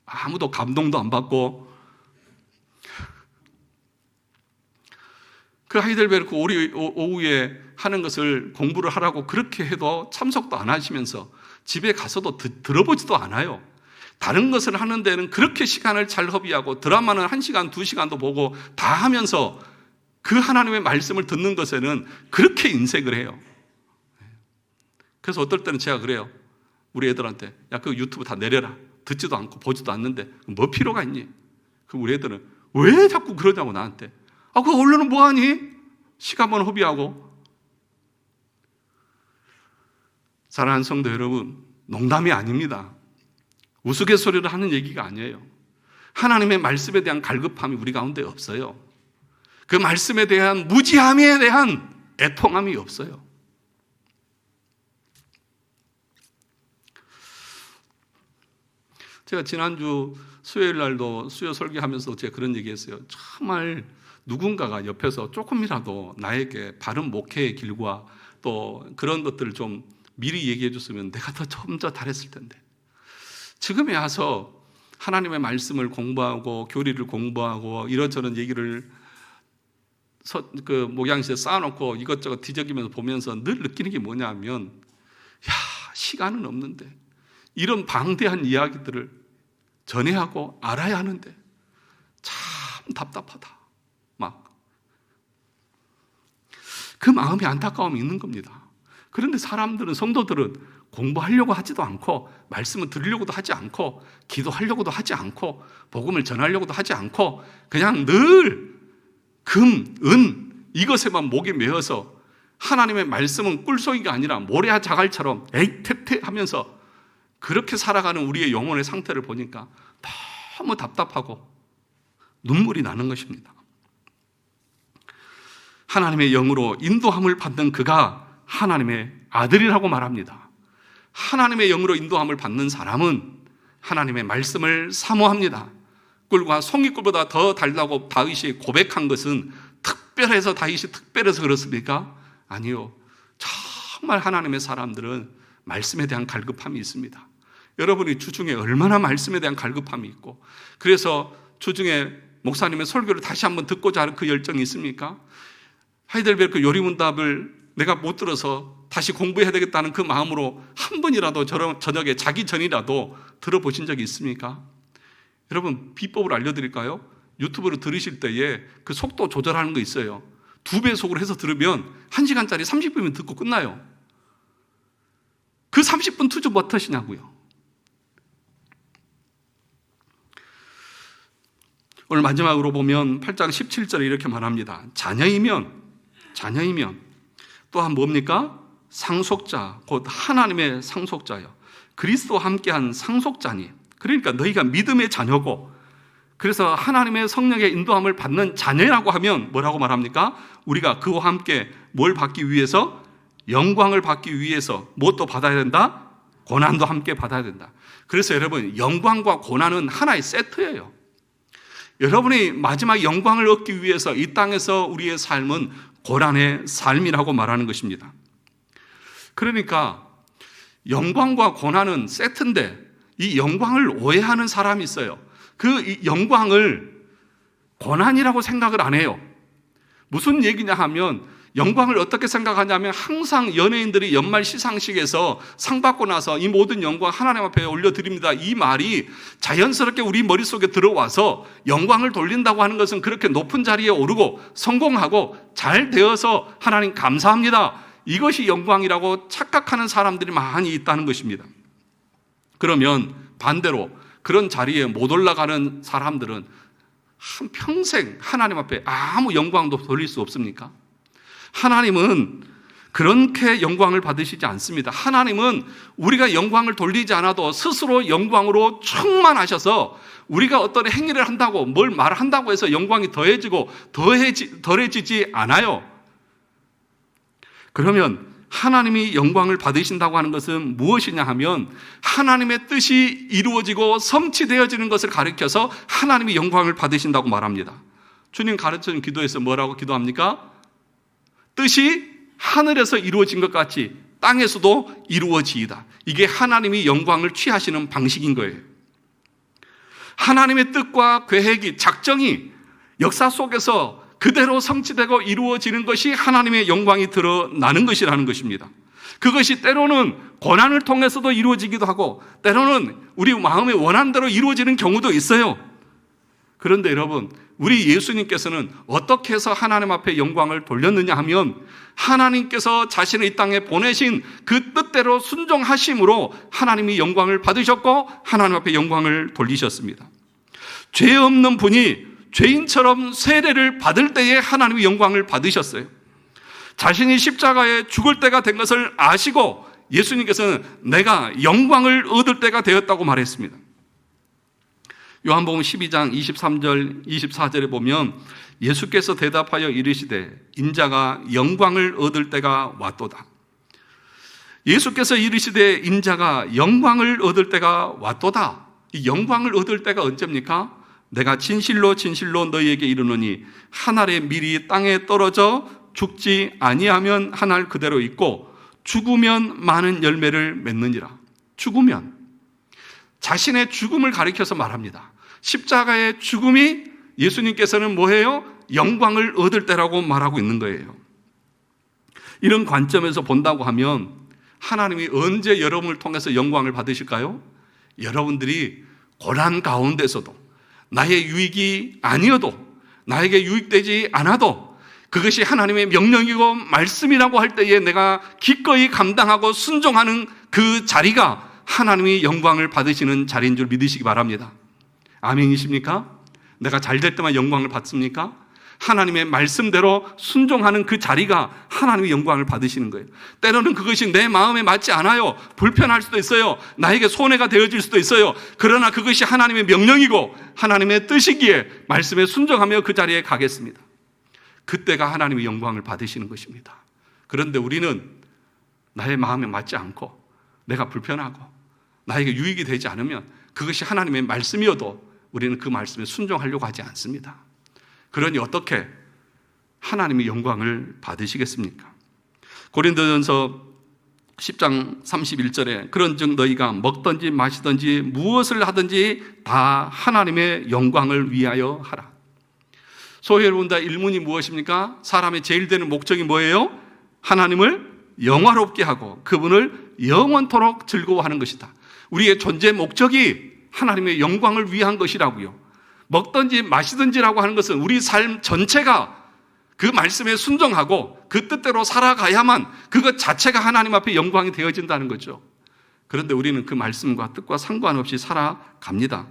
아무도 감동도 안 받고 그 하이델베르크 오후에 하는 것을 공부를 하라고 그렇게 해도 참석도 안 하시면서 집에 가서도 들어보지도 않아요. 다른 것을 하는 데는 그렇게 시간을 잘 허비하고 드라마는 1시간, 2시간도 보고 다 하면서 그 하나님의 말씀을 듣는 것에는 그렇게 인색을 해요. 그래서 어떨 때는 제가 그래요. 우리 애들한테 야, 그 유튜브 다 내려라. 듣지도 않고 보지도 않는데 뭐 필요가 있니? 그럼 우리 애들은 왜 자꾸 그러냐고 나한테. 그 언론은 뭐하니? 시간만 허비하고. 사랑하는 성도 여러분, 농담이 아닙니다. 우스갯소리를 하는 얘기가 아니에요. 하나님의 말씀에 대한 갈급함이 우리 가운데 없어요. 그 말씀에 대한 무지함에 대한 애통함이 없어요. 제가 지난주 수요일 날도 수요 설교하면서 제가 그런 얘기했어요. 정말 누군가가 옆에서 조금이라도 나에게 바른 목회의 길과 또 그런 것들을 좀 미리 얘기해 줬으면 내가 좀 더 잘했을 텐데. 지금에 와서 하나님의 말씀을 공부하고 교리를 공부하고 이런저런 얘기를 그 목양실에 쌓아놓고 이것저것 뒤적이면서 보면서 늘 느끼는 게 뭐냐면 시간은 없는데 이런 방대한 이야기들을 전해하고 알아야 하는데 참 답답하다. 막 그 마음이 안타까움이 있는 겁니다. 그런데 사람들은, 성도들은 공부하려고 하지도 않고 말씀을 들으려고도 하지 않고 기도하려고도 하지 않고 복음을 전하려고도 하지 않고 그냥 늘 금, 은 이것에만 목에 메어서 하나님의 말씀은 꿀송이가 아니라 모래 자갈처럼 에이테테 하면서 그렇게 살아가는 우리의 영혼의 상태를 보니까 너무 답답하고 눈물이 나는 것입니다. 하나님의 영으로 인도함을 받는 그가 하나님의 아들이라고 말합니다. 하나님의 영으로 인도함을 받는 사람은 하나님의 말씀을 사모합니다. 꿀과 송이꿀보다 더 달다고 다윗이 고백한 것은 특별해서 다윗이 특별해서 그렇습니까? 아니요. 정말 하나님의 사람들은 말씀에 대한 갈급함이 있습니다. 여러분이 주중에 얼마나 말씀에 대한 갈급함이 있고 그래서 주중에 목사님의 설교를 다시 한번 듣고자 하는 그 열정이 있습니까? 하이델베르크 요리문답을 내가 못 들어서 다시 공부해야 되겠다는 그 마음으로 한 번이라도 저녁에 자기 전이라도 들어보신 적이 있습니까? 여러분 비법을 알려드릴까요? 유튜브로 들으실 때에 그 속도 조절하는 거 있어요. 2배속으로 해서 들으면 1시간짜리 30분이면 듣고 끝나요. 그 30분 투자 뭐 하시냐고요. 오늘 마지막으로 보면 8장 17절에 이렇게 말합니다. 자녀이면 또한 뭡니까? 상속자, 곧 하나님의 상속자요. 그리스도와 함께한 상속자니. 그러니까 너희가 믿음의 자녀고 그래서 하나님의 성령의 인도함을 받는 자녀라고 하면 뭐라고 말합니까? 우리가 그와 함께 뭘 받기 위해서? 영광을 받기 위해서 무엇도 받아야 된다? 고난도 함께 받아야 된다. 그래서 여러분 영광과 고난은 하나의 세트예요. 여러분이 마지막 영광을 얻기 위해서 이 땅에서 우리의 삶은 고난의 삶이라고 말하는 것입니다. 그러니까 영광과 고난은 세트인데 이 영광을 오해하는 사람이 있어요. 그 영광을 고난이라고 생각을 안 해요. 무슨 얘기냐 하면 영광을 어떻게 생각하냐면 항상 연예인들이 연말 시상식에서 상 받고 나서 이 모든 영광 하나님 앞에 올려드립니다. 이 말이 자연스럽게 우리 머릿속에 들어와서 영광을 돌린다고 하는 것은 그렇게 높은 자리에 오르고 성공하고 잘 되어서 하나님 감사합니다. 이것이 영광이라고 착각하는 사람들이 많이 있다는 것입니다. 그러면 반대로 그런 자리에 못 올라가는 사람들은 한평생 하나님 앞에 아무 영광도 돌릴 수 없습니까? 하나님은 그렇게 영광을 받으시지 않습니다. 하나님은 우리가 영광을 돌리지 않아도 스스로 영광으로 충만하셔서 우리가 어떤 행위를 한다고 뭘 말한다고 해서 영광이 더해지고 덜해지지 않아요. 그러면 하나님이 영광을 받으신다고 하는 것은 무엇이냐 하면 하나님의 뜻이 이루어지고 성취되어지는 것을 가리켜서 하나님이 영광을 받으신다고 말합니다. 주님 가르쳐준 기도에서 뭐라고 기도합니까? 뜻이 하늘에서 이루어진 것 같이 땅에서도 이루어지이다. 이게 하나님이 영광을 취하시는 방식인 거예요. 하나님의 뜻과 계획이, 작정이 역사 속에서 그대로 성취되고 이루어지는 것이 하나님의 영광이 드러나는 것이라는 것입니다. 그것이 때로는 고난을 통해서도 이루어지기도 하고 때로는 우리 마음의 원함대로 이루어지는 경우도 있어요. 그런데 여러분, 우리 예수님께서는 어떻게 해서 하나님 앞에 영광을 돌렸느냐 하면 하나님께서 자신을 이 땅에 보내신 그 뜻대로 순종하심으로 하나님이 영광을 받으셨고 하나님 앞에 영광을 돌리셨습니다. 죄 없는 분이 죄인처럼 세례를 받을 때에 하나님이 영광을 받으셨어요. 자신이 십자가에 죽을 때가 된 것을 아시고 예수님께서는 내가 영광을 얻을 때가 되었다고 말했습니다. 요한복음 12장 23절 24절에 보면 예수께서 대답하여 이르시되 인자가 영광을 얻을 때가 왔도다. 예수께서 이르시되 인자가 영광을 얻을 때가 왔도다. 이 영광을 얻을 때가 언제입니까? 내가 진실로 진실로 너희에게 이르노니 한 알의 밀이 땅에 떨어져 죽지 아니하면 한 알 그대로 있고 죽으면 많은 열매를 맺느니라. 죽으면 자신의 죽음을 가리켜서 말합니다. 십자가의 죽음이 예수님께서는 뭐예요? 영광을 얻을 때라고 말하고 있는 거예요. 이런 관점에서 본다고 하면 하나님이 언제 여러분을 통해서 영광을 받으실까요? 여러분들이 고난 가운데서도 나의 유익이 아니어도 나에게 유익되지 않아도 그것이 하나님의 명령이고 말씀이라고 할 때에 내가 기꺼이 감당하고 순종하는 그 자리가 하나님이 영광을 받으시는 자리인 줄 믿으시기 바랍니다. 아멘이십니까? 내가 잘 될 때만 영광을 받습니까? 하나님의 말씀대로 순종하는 그 자리가 하나님의 영광을 받으시는 거예요. 때로는 그것이 내 마음에 맞지 않아요. 불편할 수도 있어요. 나에게 손해가 되어질 수도 있어요. 그러나 그것이 하나님의 명령이고 하나님의 뜻이기에 말씀에 순종하며 그 자리에 가겠습니다. 그때가 하나님의 영광을 받으시는 것입니다. 그런데 우리는 나의 마음에 맞지 않고 내가 불편하고 나에게 유익이 되지 않으면 그것이 하나님의 말씀이어도 우리는 그 말씀에 순종하려고 하지 않습니다. 그러니 어떻게 하나님의 영광을 받으시겠습니까? 고린도전서 10장 31절에 그런즉 너희가 먹든지 마시든지 무엇을 하든지 다 하나님의 영광을 위하여 하라. 소위 여러분들 일문이 무엇입니까? 사람의 제일 되는 목적이 뭐예요? 하나님을 영화롭게 하고 그분을 영원토록 즐거워하는 것이다. 우리의 존재 목적이 하나님의 영광을 위한 것이라고요. 먹든지 마시든지라고 하는 것은 우리 삶 전체가 그 말씀에 순종하고 그 뜻대로 살아가야만 그것 자체가 하나님 앞에 영광이 되어진다는 거죠. 그런데 우리는 그 말씀과 뜻과 상관없이 살아갑니다.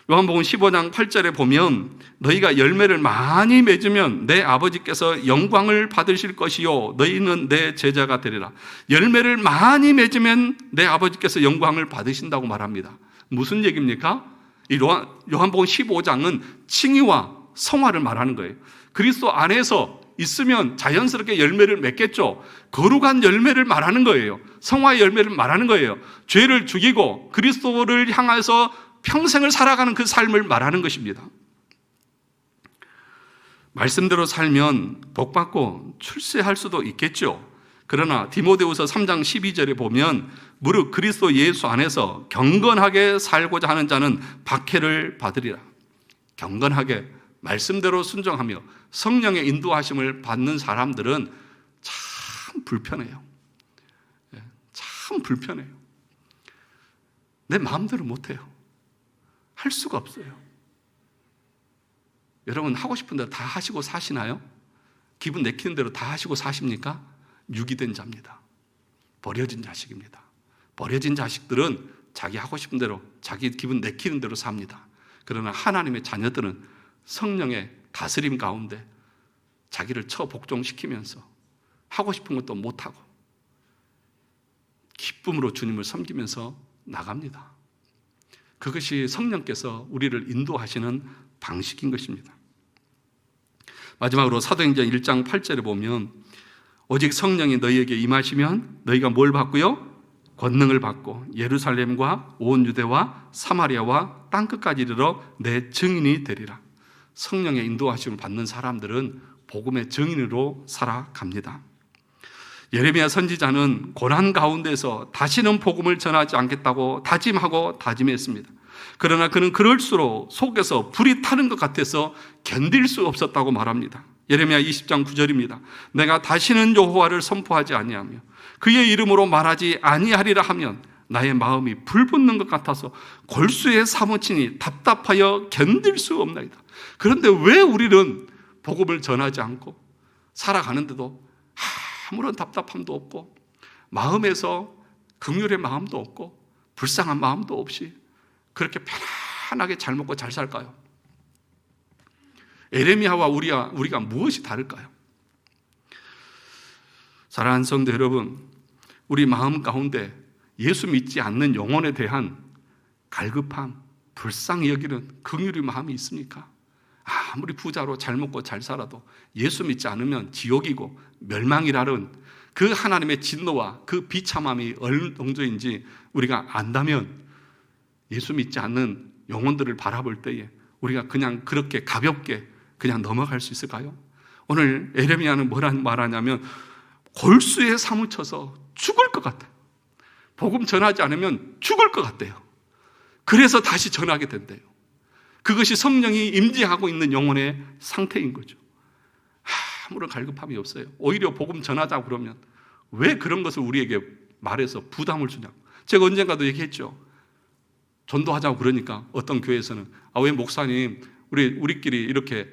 요한복음 15장 8절에 보면 너희가 열매를 많이 맺으면 내 아버지께서 영광을 받으실 것이요 너희는 내 제자가 되리라. 열매를 많이 맺으면 내 아버지께서 영광을 받으신다고 말합니다. 무슨 얘기입니까? 이 요한복음 15장은 칭의와 성화를 말하는 거예요. 그리스도 안에서 있으면 자연스럽게 열매를 맺겠죠. 거룩한 열매를 말하는 거예요. 성화의 열매를 말하는 거예요. 죄를 죽이고 그리스도를 향해서 평생을 살아가는 그 삶을 말하는 것입니다. 말씀대로 살면 복받고 출세할 수도 있겠죠. 그러나 디모데후서 3장 12절에 보면 무릇 그리스도 예수 안에서 경건하게 살고자 하는 자는 박해를 받으리라. 경건하게 말씀대로 순종하며 성령의 인도하심을 받는 사람들은 참 불편해요. 참 불편해요. 내 마음대로 못해요. 할 수가 없어요. 여러분 하고 싶은 대로 다 하시고 사시나요? 기분 내키는 대로 다 하시고 사십니까? 유기된 자입니다. 버려진 자식입니다. 버려진 자식들은 자기 하고 싶은 대로 자기 기분 내키는 대로 삽니다. 그러나 하나님의 자녀들은 성령의 다스림 가운데 자기를 처복종시키면서 하고 싶은 것도 못하고 기쁨으로 주님을 섬기면서 나갑니다. 그것이 성령께서 우리를 인도하시는 방식인 것입니다. 마지막으로 사도행전 1장 8절에 보면 오직 성령이 너희에게 임하시면 너희가 뭘 받고요? 권능을 받고 예루살렘과 온 유대와 사마리아와 땅끝까지 이르러 내 증인이 되리라. 성령의 인도하심을 받는 사람들은 복음의 증인으로 살아갑니다. 예레미야 선지자는 고난 가운데서 다시는 복음을 전하지 않겠다고 다짐하고 다짐했습니다. 그러나 그는 그럴수록 속에서 불이 타는 것 같아서 견딜 수 없었다고 말합니다. 예레미야 20장 9절입니다. 내가 다시는 여호와를 선포하지 아니하며 그의 이름으로 말하지 아니하리라 하면 나의 마음이 불붙는 것 같아서 골수에 사무치니 답답하여 견딜 수 없나이다. 그런데 왜 우리는 복음을 전하지 않고 살아가는데도 아무런 답답함도 없고 마음에서 긍휼의 마음도 없고 불쌍한 마음도 없이 그렇게 편안하게 잘 먹고 잘 살까요? 에레미야와 우리가 무엇이 다를까요? 사랑하는 성도 여러분, 우리 마음 가운데 예수 믿지 않는 영혼에 대한 갈급함, 불쌍히 여기는 긍휼의 마음이 있습니까? 아무리 부자로 잘 먹고 잘 살아도 예수 믿지 않으면 지옥이고 멸망이라는 그 하나님의 진노와 그 비참함이 어느 정도인지 우리가 안다면 예수 믿지 않는 영혼들을 바라볼 때에 우리가 그냥 그렇게 가볍게 그냥 넘어갈 수 있을까요? 오늘 에레미야는 뭐라는 말하냐면 골수에 사무쳐서 죽을 것 같아요. 복음 전하지 않으면 죽을 것 같대요. 그래서 다시 전하게 된대요. 그것이 성령이 임재하고 있는 영혼의 상태인 거죠. 아무런 갈급함이 없어요. 오히려 복음 전하자고 그러면 왜 그런 것을 우리에게 말해서 부담을 주냐고. 제가 언젠가도 얘기했죠. 전도하자고 그러니까 어떤 교회에서는 왜 목사님 우리끼리 이렇게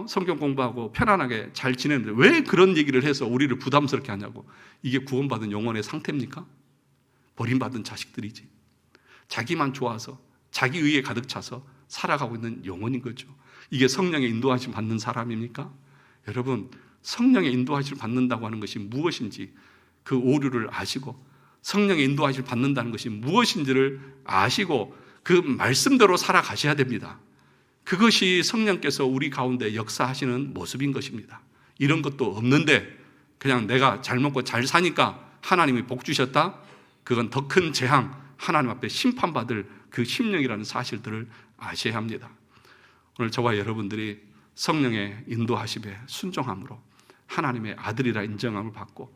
성경 공부하고 편안하게 잘 지내는데 왜 그런 얘기를 해서 우리를 부담스럽게 하냐고. 이게 구원받은 영혼의 상태입니까? 버림받은 자식들이지. 자기만 좋아서 자기 의에 가득 차서 살아가고 있는 영혼인 거죠. 이게 성령의 인도하심 받는 사람입니까? 여러분, 성령의 인도하심을 받는다고 하는 것이 무엇인지 그 오류를 아시고 성령의 인도하심을 받는다는 것이 무엇인지를 아시고 그 말씀대로 살아가셔야 됩니다. 그것이 성령께서 우리 가운데 역사하시는 모습인 것입니다. 이런 것도 없는데 그냥 내가 잘 먹고 잘 사니까 하나님이 복 주셨다? 그건 더 큰 재앙, 하나님 앞에 심판받을 그 심령이라는 사실들을 아셔야 합니다. 오늘 저와 여러분들이 성령의 인도하심에 순종함으로 하나님의 아들이라 인정함을 받고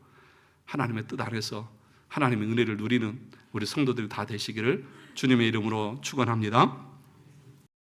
하나님의 뜻 아래서 하나님의 은혜를 누리는 우리 성도들이 다 되시기를 주님의 이름으로 축원합니다.